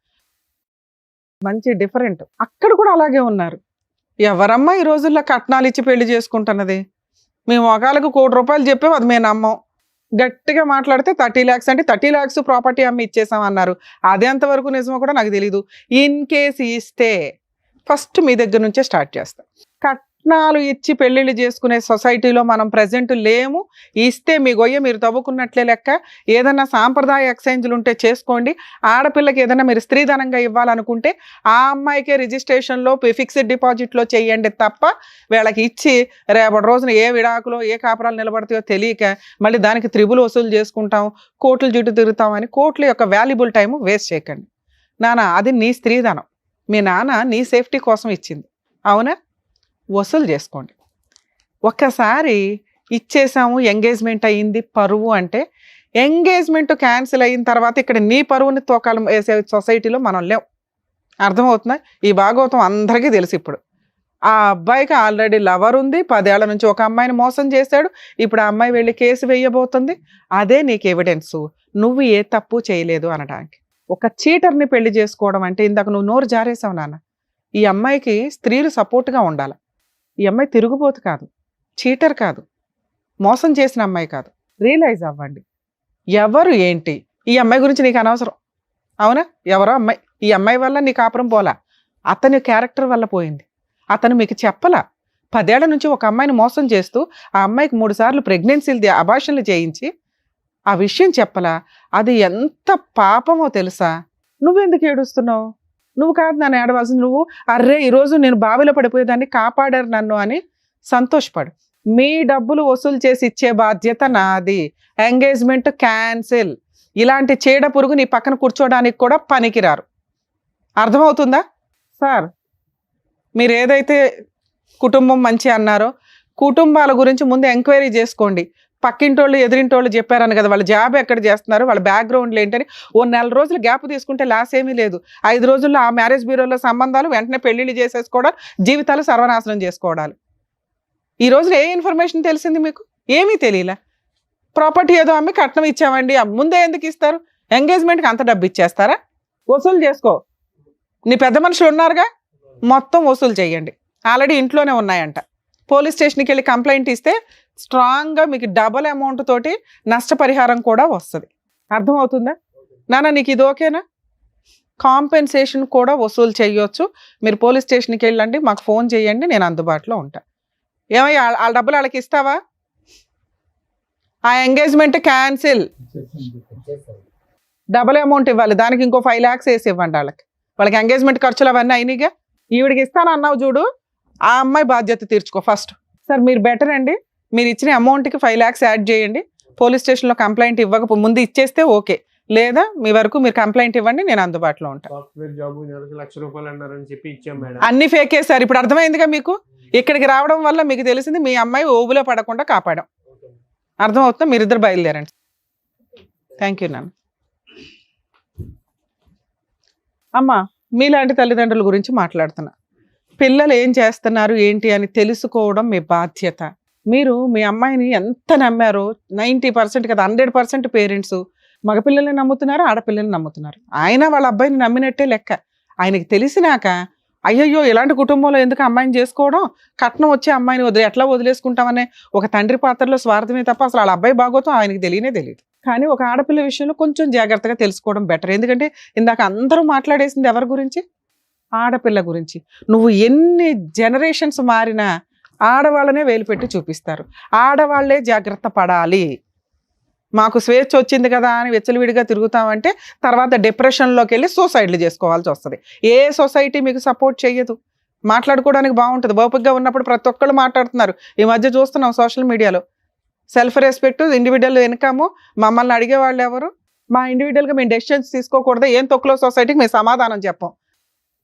మంచి డిఫరెంట్. అక్కడ కూడా అలాగే ఉన్నారు. ఎవరమ్మా ఈ రోజుల్లో కట్నాలు ఇచ్చి పెళ్లి చేసుకుంటున్నది? మేము ఒకళ్ళకు ₹1 కోటి చెప్పాము, అది మేము నమ్మం. గట్టిగా మాట్లాడితే 30 lakhs అంటే 30 lakhs ప్రాపర్టీ అమ్మి ఇచ్చేసాం అన్నారు. అది ఎంతవరకు నిజమో కూడా నాకు తెలీదు. ఇన్ కేసు ఇస్తే ఫస్ట్ మీ దగ్గర నుంచే స్టార్ట్ చేస్తాం. కట్నాలు ఇచ్చి పెళ్ళిళ్ళు చేసుకునే సొసైటీలో మనం ప్రజెంట్ లేము. ఇస్తే మీ గొయ్య మీరు తవ్వుకున్నట్లే లెక్క. ఏదన్నా సాంప్రదాయ ఎక్స్చేంజ్లు ఉంటే చేసుకోండి. ఆడపిల్లకి ఏదైనా మీరు స్త్రీధనంగా ఇవ్వాలనుకుంటే ఆ అమ్మాయికే రిజిస్ట్రేషన్లో ఫిక్స్డ్ డిపాజిట్లో చేయండి తప్ప వీళ్ళకి ఇచ్చి రేపటి రోజున ఏ విడాకులో ఏ కాపురాలు నిలబడతాయో తెలియక మళ్ళీ దానికి త్రిబుల్ వసూలు చేసుకుంటాం, కోర్టుల చుట్టూ తిరుగుతాం అని కోర్టుల యొక్క వాల్యుబుల్ టైం వేస్ట్ చేయకండి. నాన్న అది నీ స్త్రీధనం, మీ నాన్న నీ సేఫ్టీ కోసం ఇచ్చింది, అవునా? వసూలు చేసుకోండి. ఒక్కసారి ఇచ్చేసాము, ఎంగేజ్మెంట్ అయ్యింది, పరువు అంటే ఎంగేజ్మెంట్ క్యాన్సిల్ అయిన తర్వాత ఇక్కడ నీ పరువుని తోకాలం వేసే సొసైటీలో మనం లేవు. అర్థమవుతుందా? ఈ భాగవతం అందరికీ తెలుసు. ఇప్పుడు ఆ అబ్బాయికి ఆల్రెడీ లవర్ ఉంది, 10 ఏళ్ల నుంచి ఒక అమ్మాయిని మోసం చేశాడు. ఇప్పుడు ఆ అమ్మాయి వెళ్ళి కేసు వేయబోతుంది. అదే నీకు ఎవిడెన్సు, నువ్వు ఏ తప్పు చేయలేదు అనడానికి. ఒక చీటర్ని పెళ్లి చేసుకోవడం అంటే, ఇందాక నువ్వు నోరు జారేసావు నాన్న, ఈ అమ్మాయికి స్త్రీలు సపోర్ట్గా ఉండాలి. ఈ అమ్మాయి తిరుగుబోతు కాదు, చీటర్ కాదు, మోసం చేసిన అమ్మాయి కాదు. రియలైజ్ అవ్వండి ఎవరు ఏంటి. ఈ అమ్మాయి గురించి నీకు అనవసరం, అవునా? ఎవరో అమ్మాయి, ఈ అమ్మాయి వల్ల నీ కాపురం పోలా, అతని క్యారెక్టర్ వల్ల పోయింది. అతను మీకు చెప్పలా. 10 ఏళ్ల నుంచి ఒక అమ్మాయిని మోసం చేస్తూ ఆ అమ్మాయికి 3 సార్లు ప్రెగ్నెన్సీలు అబార్షన్లు చేయించి ఆ విషయం చెప్పలా. అది ఎంత పాపమో తెలుసా? నువ్వెందుకు ఏడుస్తున్నావు? నువ్వు కాదు నన్ను ఏడవలసింది. నువ్వు అర్రే ఈరోజు నేను బావిలో పడిపోయేదాన్ని, కాపాడారు నన్ను అని సంతోషపడు. మీ డబ్బులు వసూలు చేసి ఇచ్చే బాధ్యత నాది. Engagement cancel. ఇలాంటి చీడ పురుగు నీ పక్కన కూర్చోడానికి కూడా పనికిరారు. అర్థమవుతుందా సార్? మీరు ఏదైతే కుటుంబం మంచి అన్నారో, కుటుంబాల గురించి ముందు ఎంక్వైరీ చేసుకోండి. పక్కింటోళ్ళు ఎదిరింటోళ్ళు చెప్పారని కదా, వాళ్ళ జాబ్ ఎక్కడ చేస్తున్నారు, వాళ్ళ బ్యాక్గ్రౌండ్లు ఏంటని ఓ 4 రోజులు గ్యాప్ తీసుకుంటే లాస్ ఏమీ లేదు. 5 రోజుల్లో ఆ మ్యారేజ్ బ్యూరోలో సంబంధాలు, వెంటనే పెళ్లిళ్ళు చేసేసుకోవడాలు, జీవితాలు సర్వనాశనం చేసుకోవడాలు. ఈ రోజున ఏ ఇన్ఫర్మేషన్ తెలిసింది మీకు? ఏమీ తెలియలే. ప్రాపర్టీ ఏదో అమ్మి కట్నం ఇచ్చామండి, ముందే ఎందుకు ఇస్తారు? ఎంగేజ్మెంట్కి అంత డబ్బు ఇచ్చేస్తారా? వసూలు చేసుకో. నీ పెద్ద మనుషులు ఉన్నారుగా, మొత్తం వసూలు చేయండి. ఆల్రెడీ ఇంట్లోనే ఉన్నాయంట. పోలీస్ స్టేషన్కి వెళ్ళి కంప్లైంట్ ఇస్తే స్ట్రాంగ్గా మీకు డబల్ అమౌంట్ తోటి నష్టపరిహారం కూడా వస్తుంది. అర్థమవుతుందా నాన్న? నీకు ఇది ఓకేనా? కాంపెన్సేషన్ కూడా వసూలు చేయొచ్చు. మీరు పోలీస్ స్టేషన్కి వెళ్ళండి, మాకు ఫోన్ చేయండి, నేను అందుబాటులో ఉంటా. ఏమయ్యా ఆ డబ్బులు వాళ్ళకి ఇస్తావా? ఆ ఎంగేజ్మెంట్ క్యాన్సిల్, డబల్ అమౌంట్ ఇవ్వాలి, దానికి ఇంకో 5 lakhs వేసి ఇవ్వండి వాళ్ళకి. వాళ్ళకి ఎంగేజ్మెంట్ ఖర్చులు అవన్నీ అయినాయిగా. ఈవిడికి ఇస్తాను అన్నావు చూడు, ఆ అమ్మాయి బాధ్యత తీర్చుకో ఫస్ట్. సార్ మీరు బెటర్ అండి, మీరు ఇచ్చిన అమౌంట్కి 5 lakhs యాడ్ చేయండి. పోలీస్ స్టేషన్లో కంప్లైంట్ ఇవ్వక ముందు ఇచ్చేస్తే ఓకే, లేదా మీ వరకు మీరు కంప్లైంట్ ఇవ్వండి, నేను అందుబాటులో ఉంటాను. సాఫ్ట్వేర్ జాబ్ ₹1,00,000 అన్నారని చెప్పి ఇచ్చాం మేడం. అన్ని ఫేకే సార్. ఇప్పుడు అర్థమైందిగా మీకు. ఇక్కడికి రావడం వల్ల మీకు తెలిసింది మీ అమ్మాయి ఓబులో పడకుండా కాపాడాం. అర్థమవుతుందా? మీరిద్దరు బయలుదేరండి. థ్యాంక్ యూ నాన్న. అమ్మా, మీలాంటి తల్లిదండ్రుల గురించి మాట్లాడుతున్నా. పిల్లలు ఏం చేస్తున్నారు ఏంటి అని తెలుసుకోవడం మీ బాధ్యత. మీరు మీ అమ్మాయిని ఎంత నమ్మారో 90% కదా 100% పేరెంట్స్ మగపిల్లల్ని నమ్ముతున్నారు, ఆడపిల్లల్ని నమ్ముతున్నారు. ఆయన వాళ్ళ అబ్బాయిని నమ్మినట్టే లెక్క. ఆయనకి తెలిసినాక అయ్యయ్యో ఇలాంటి కుటుంబంలో ఎందుకు అమ్మాయిని చేసుకోవడం, కట్నం వచ్చే అమ్మాయిని ఎట్లా వదిలేసుకుంటామనే ఒక తండ్రి పాత్రలో స్వార్థమే తప్ప అసలు వాళ్ళ అబ్బాయి బాగోతం ఆయనకి తెలియదు. కానీ ఒక ఆడపిల్ల విషయంలో కొంచెం జాగ్రత్తగా తెలుసుకోవడం బెటర్. ఎందుకంటే ఇందాక అందరూ మాట్లాడేసింది ఎవరి గురించి? ఆడపిల్ల గురించి. నువ్వు ఎన్ని జనరేషన్స్ మారినా ఆడవాళ్ళనే వేలు పెట్టి చూపిస్తారు. ఆడవాళ్లే జాగ్రత్త పడాలి. మాకు స్వేచ్ఛ వచ్చింది కదా అని వెచ్చలవిడిగా తిరుగుతామంటే తర్వాత డిప్రెషన్లోకి వెళ్ళి సూసైడ్లు చేసుకోవాల్సి వస్తుంది. ఏ సొసైటీ మీకు సపోర్ట్ చేయదు. మాట్లాడుకోవడానికి బాగుంటుంది, ఓపికగా ఉన్నప్పుడు ప్రతి ఒక్కళ్ళు మాట్లాడుతున్నారు. ఈ మధ్య చూస్తున్నాం సోషల్ మీడియాలో సెల్ఫ్ రెస్పెక్ట్, ఇండివిజువల్ ఇన్కమ్. మమ్మల్ని అడిగేవాళ్ళు ఎవరు? మా ఇండివిజువల్గా మేము డెసిషన్స్ తీసుకోకూడదు, ఏం తొక్కులో సొసైటీకి మేము సమాధానం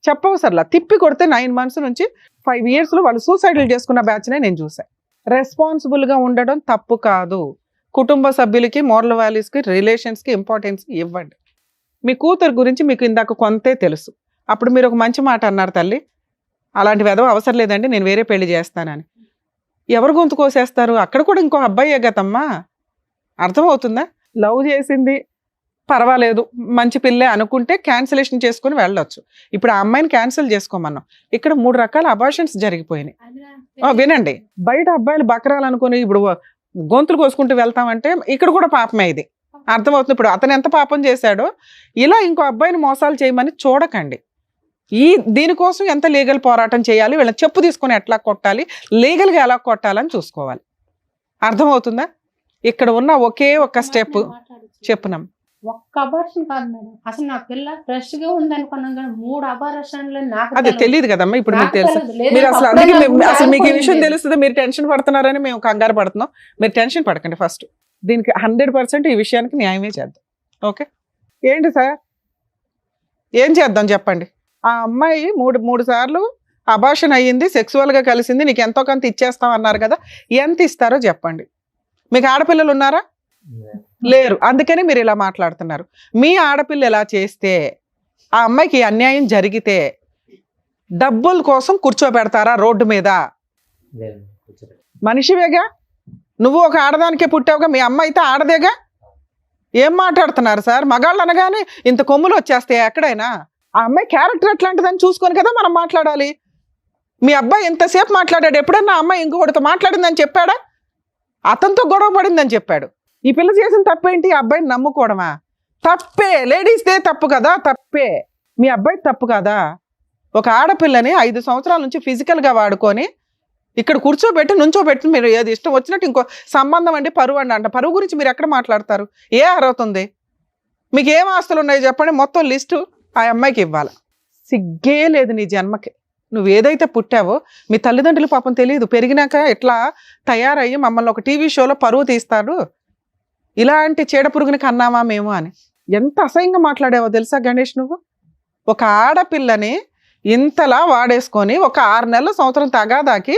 చెప్పవసరలా. తిప్పి కొడితే 9 months నుంచి 5 yearsలో వాళ్ళు సూసైడ్లు చేసుకున్న బ్యాచ్నే నేను చూసాను. రెస్పాన్సిబుల్గా ఉండడం తప్పు కాదు. కుటుంబ సభ్యులకి, మోరల్ వాల్యూస్కి, రిలేషన్స్కి ఇంపార్టెన్స్ ఇవ్వండి. మీ కూతురు గురించి మీకు ఇందాక కొంతే తెలుసు. అప్పుడు మీరు ఒక మంచి మాట అన్నారు, తల్లి అలాంటి వెధవ అవసరం లేదండి, నేను వేరే పెళ్లి చేస్తానని. ఎవరు గొంతు కోసేస్తారు? అక్కడ కూడా ఇంకో అబ్బాయే గతమ్మా. అర్థమవుతుందా? లవ్ చేసింది పర్వాలేదు, మంచి పిల్లే అనుకుంటే క్యాన్సిలేషన్ చేసుకుని వెళ్ళొచ్చు. ఇప్పుడు ఆ అమ్మాయిని క్యాన్సిల్ చేసుకోమన్నాం. ఇక్కడ 3 రకాల అబార్షన్స్ జరిగిపోయినాయి. వినండి, బయట అబ్బాయిలు బకరాలు అనుకుని ఇప్పుడు గొంతులు కోసుకుంటూ వెళ్తామంటే ఇక్కడ కూడా పాపమే. ఇది అర్థమవుతుంది. ఇప్పుడు అతను ఎంత పాపం చేశాడో ఇలా ఇంకో అబ్బాయిని మోసాలు చేయమని చూడకండి. దీనికోసం ఎంత లీగల్ పోరాటం చేయాలి, వీళ్ళని చెప్పు తీసుకొని ఎట్లా కొట్టాలి, లీగల్గా ఎలా కొట్టాలని చూసుకోవాలి. అర్థమవుతుందా? ఇక్కడ ఉన్న ఒకే ఒక్క స్టెప్ చెప్పున్నాం. ఒక్క అబార్షన్ కాదు మేడం, అసలు నా పిల్ల ఫ్రెష్ గా ఉంది అనుకున్నాం కానీ 3 అబార్షన్లు నాకు అది తెలియదు కదమ్మా. ఇప్పుడు మీకు తెలుసు, మీరు అసలు అందుకే అసలు మీకు ఈ విషయం తెలుస్తుంది, మీరు టెన్షన్ పడుతున్నారని మేము కంగారు పడుతున్నాం. మీరు టెన్షన్ పడకండి. ఫస్ట్ దీనికి 100% ఈ విషయానికి న్యాయమే చేద్దాం. ఓకే, ఏంటి సార్ ఏం చేద్దాం చెప్పండి. ఆ అమ్మాయి మూడు సార్లు అబార్షన్ అయ్యింది, సెక్సువల్గా కలిసింది, నీకు ఎంతో కొంత ఇచ్చేస్తాం అన్నారు కదా, ఎంత ఇస్తారో చెప్పండి. మీకు ఆడపిల్లలు ఉన్నారా? లేరు. అందుకని మీరు ఇలా మాట్లాడుతున్నారు. మీ ఆడపిల్ల ఎలా చేస్తే, ఆ అమ్మాయికి అన్యాయం జరిగితే డబ్బుల కోసం కూర్చోబెడతారా రోడ్డు మీద? మనిషివేగా నువ్వు, ఒక ఆడదానికే పుట్టావుగా, మీ అమ్మ అయితే ఆడదేగా. ఏం మాట్లాడుతున్నారు సార్? మగాళ్ళు అనగానే ఇంత కొమ్ములు వచ్చేస్తాయి ఎక్కడైనా. ఆ అమ్మాయి క్యారెక్టర్ ఎట్లాంటిదని చూసుకొని కదా మనం మాట్లాడాలి. మీ అబ్బాయి ఎంతసేపు మాట్లాడాడు? ఎప్పుడన్నా అమ్మాయి ఇంకొకటితో మాట్లాడిందని చెప్పాడా? అతనితో గొడవ పడిందని చెప్పాడు. ఈ పిల్ల చేసిన తప్పేంటి? అబ్బాయిని నమ్ముకోవడమా? తప్పే. లేడీస్దే తప్పు కదా, తప్పే. మీ అబ్బాయి తప్పు కదా. ఒక ఆడపిల్లని 5 సంవత్సరాల నుంచి ఫిజికల్గా వాడుకొని ఇక్కడ కూర్చోబెట్టి నుంచోబెట్టి మీరు ఏది ఇష్టం వచ్చినట్టు ఇంకో సంబంధం అండి, పరువు అండి అంట. పరువు గురించి మీరు ఎక్కడ మాట్లాడతారు? ఏ అర్హత ఉంది మీకు? ఏం ఆస్తులు ఉన్నాయి చెప్పండి, మొత్తం లిస్టు ఆ అమ్మాయికి ఇవ్వాలి. సిగ్గే లేదు నీ జన్మకి. నువ్వు ఏదైతే పుట్టావో మీ తల్లిదండ్రులు పాపం తెలియదు, పెరిగినాక ఎట్లా తయారయ్యి మమ్మల్ని ఒక టీవీ షోలో పరువు తీస్తాడు, ఇలాంటి చీడపురుగుని కన్నామా మేము అని. ఎంత అసహ్యంగా మాట్లాడావో తెలుసా గణేష్ నువ్వు? ఒక ఆడపిల్లని ఇంతలా వాడేసుకొని ఒక 6 నెలల సంవత్సరం తగాదాకి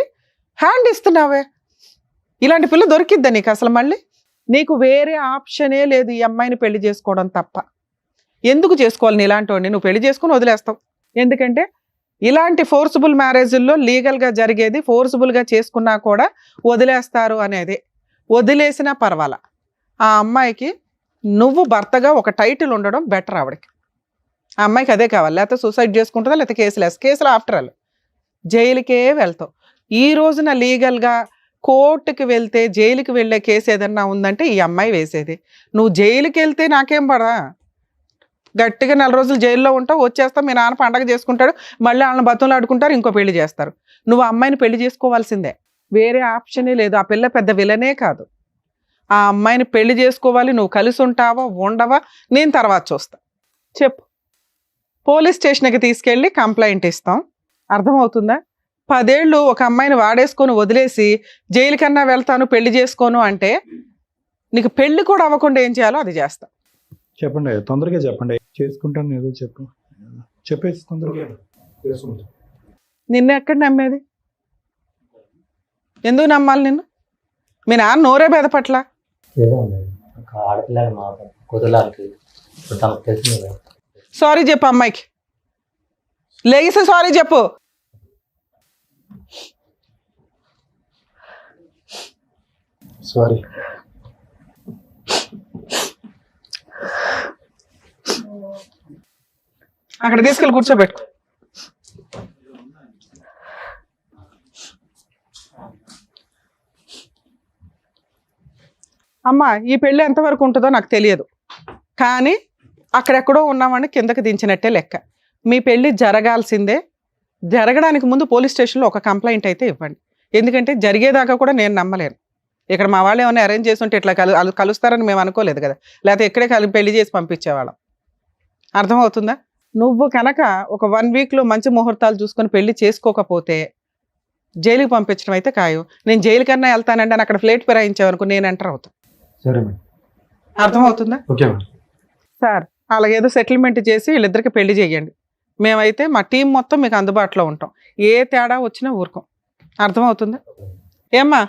హ్యాండ్ ఇస్తున్నావే. ఇలాంటి పిల్ల దొరికిద్దా నీకు అసలు? మళ్ళీ నీకు వేరే ఆప్షనే లేదు ఈ అమ్మాయిని పెళ్లి చేసుకోవడం తప్ప. ఎందుకు చేసుకోవాలి నీ ఇలాంటి వాడిని? నువ్వు పెళ్లి చేసుకుని వదిలేస్తావు. ఎందుకంటే ఇలాంటి ఫోర్సిబుల్ మ్యారేజ్ల్లో లీగల్గా జరిగేది, ఫోర్సిబుల్గా చేసుకున్నా కూడా వదిలేస్తారు అనేది. వదిలేసినా పర్వాలా. ఆ అమ్మాయికి నువ్వు భర్తగా ఒక టైటిల్ ఉండడం బెటర్. ఆవిడకి, ఆ అమ్మాయికి అదే కావాలి. లేకపోతే సూసైడ్ చేసుకుంటుందా, లేకపోతే కేసులు ఆఫ్టర్ ఆల్ జైలుకే వెళ్తావు. ఈ రోజున లీగల్గా కోర్టుకి వెళ్తే జైలుకి వెళ్ళే కేసు ఏదన్నా ఉందంటే ఈ అమ్మాయి వేసేది. నువ్వు జైలుకి వెళ్తే నాకేం పడా, గట్టిగా 4 రోజులు జైల్లో ఉంటావు, వచ్చేస్తావు, మీ నాన్న పండగ చేసుకుంటాడు, మళ్ళీ వాళ్ళని బతులు ఆడుకుంటారు, ఇంకో పెళ్లి చేస్తారు. నువ్వు ఆ అమ్మాయిని పెళ్లి చేసుకోవాల్సిందే, వేరే ఆప్షనే లేదు. ఆ పిల్ల పెద్ద విలనే కాదు. ఆ అమ్మాయిని పెళ్లి చేసుకోవాలి. నువ్వు కలిసి ఉంటావా ఉండవా నేను తర్వాత చూస్తా. చెప్పు, పోలీస్ స్టేషన్కి తీసుకెళ్ళి కంప్లైంట్ ఇస్తాం. అర్థమవుతుందా? 10 ఏళ్ళు ఒక అమ్మాయిని వాడేసుకొని వదిలేసి జైలు కన్నా వెళ్తాను, పెళ్లి చేసుకోను అంటే నీకు పెళ్లి కూడా అవ్వకుండా ఏం చేయాలో అది చేస్తా. చెప్పండి, తొందరగా చెప్పండి. చేసుకుంటాను ఏదో చెప్పేసి తొందరగా. నిన్ను ఎక్కడ నమ్మేది? ఎందుకు నమ్మాలి నిన్ను? మీ నాన్న నోరే బెదపట్ల. సారీ చెప్పు అమ్మాయికి, లేగిస్తే సారీ చెప్పు. సారీ. అక్కడ తీసుకెళ్ళి కూర్చోబెట్టుకో. అమ్మ ఈ పెళ్ళి ఎంతవరకు ఉంటుందో నాకు తెలియదు, కానీ అక్కడెక్కడో ఉన్నామని కిందకి దించినట్టే లెక్క. మీ పెళ్ళి జరగాల్సిందే. జరగడానికి ముందు పోలీస్ స్టేషన్లో ఒక కంప్లైంట్ అయితే ఇవ్వండి. ఎందుకంటే జరిగేదాకా కూడా నేను నమ్మలేను. ఇక్కడ మా వాళ్ళు ఏమైనా అరేంజ్ చేసి ఉంటే ఇట్లా కలుస్తారని మేము అనుకోలేదు కదా, లేకపోతే ఇక్కడే పెళ్లి చేసి పంపించేవాళ్ళం. అర్థమవుతుందా? నువ్వు కనుక ఒక 1 వీక్లో మంచి ముహూర్తాలు చూసుకొని పెళ్లి చేసుకోకపోతే జైలుకి పంపించడం అయితే ఖాయం. నేను జైలు కన్నా వెళ్తానండి అని అక్కడ ఫ్లేట్ ఫిరాయించావనుకో నేను ఎంటర్ అవుతాను. సరే మేడం. అర్థమవుతుందా? Okay madam. సార్ అలాగేదో సెటిల్మెంట్ చేసి వీళ్ళిద్దరికి పెళ్లి చేయండి. మేమైతే మా టీం మొత్తం మీకు అందుబాటులో ఉంటాం. ఏ తేడా వచ్చినా ఊరుకోం. అర్థమవుతుందా? ఏమ్మా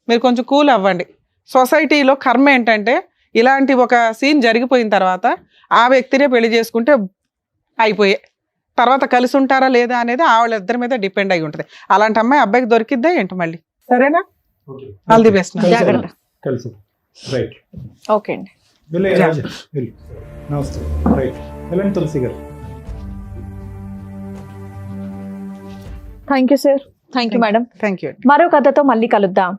మీరు కొంచెం కూల్ అవ్వండి. సొసైటీలో కర్మ ఏంటంటే ఇలాంటి ఒక సీన్ జరిగిపోయిన తర్వాత ఆ వ్యక్తినే పెళ్లి చేసుకుంటే అయిపోయే, తర్వాత కలిసి ఉంటారా లేదా అనేది వాళ్ళిద్దరి మీద డిపెండ్ అయి ఉంటుంది. అలాంటి అమ్మాయి అబ్బాయికి దొరికిద్దా ఏంటి మళ్ళీ? సరేనా? All the best. జాగ్రత్త. కలిసి రైట్. ఓకే అండి. నమస్తే. రైట్, వెళ్ళండి తులసి గారు. Thank you sir. Thank you madam. Thank you. మరో కథతో మళ్ళీ కలుద్దాం.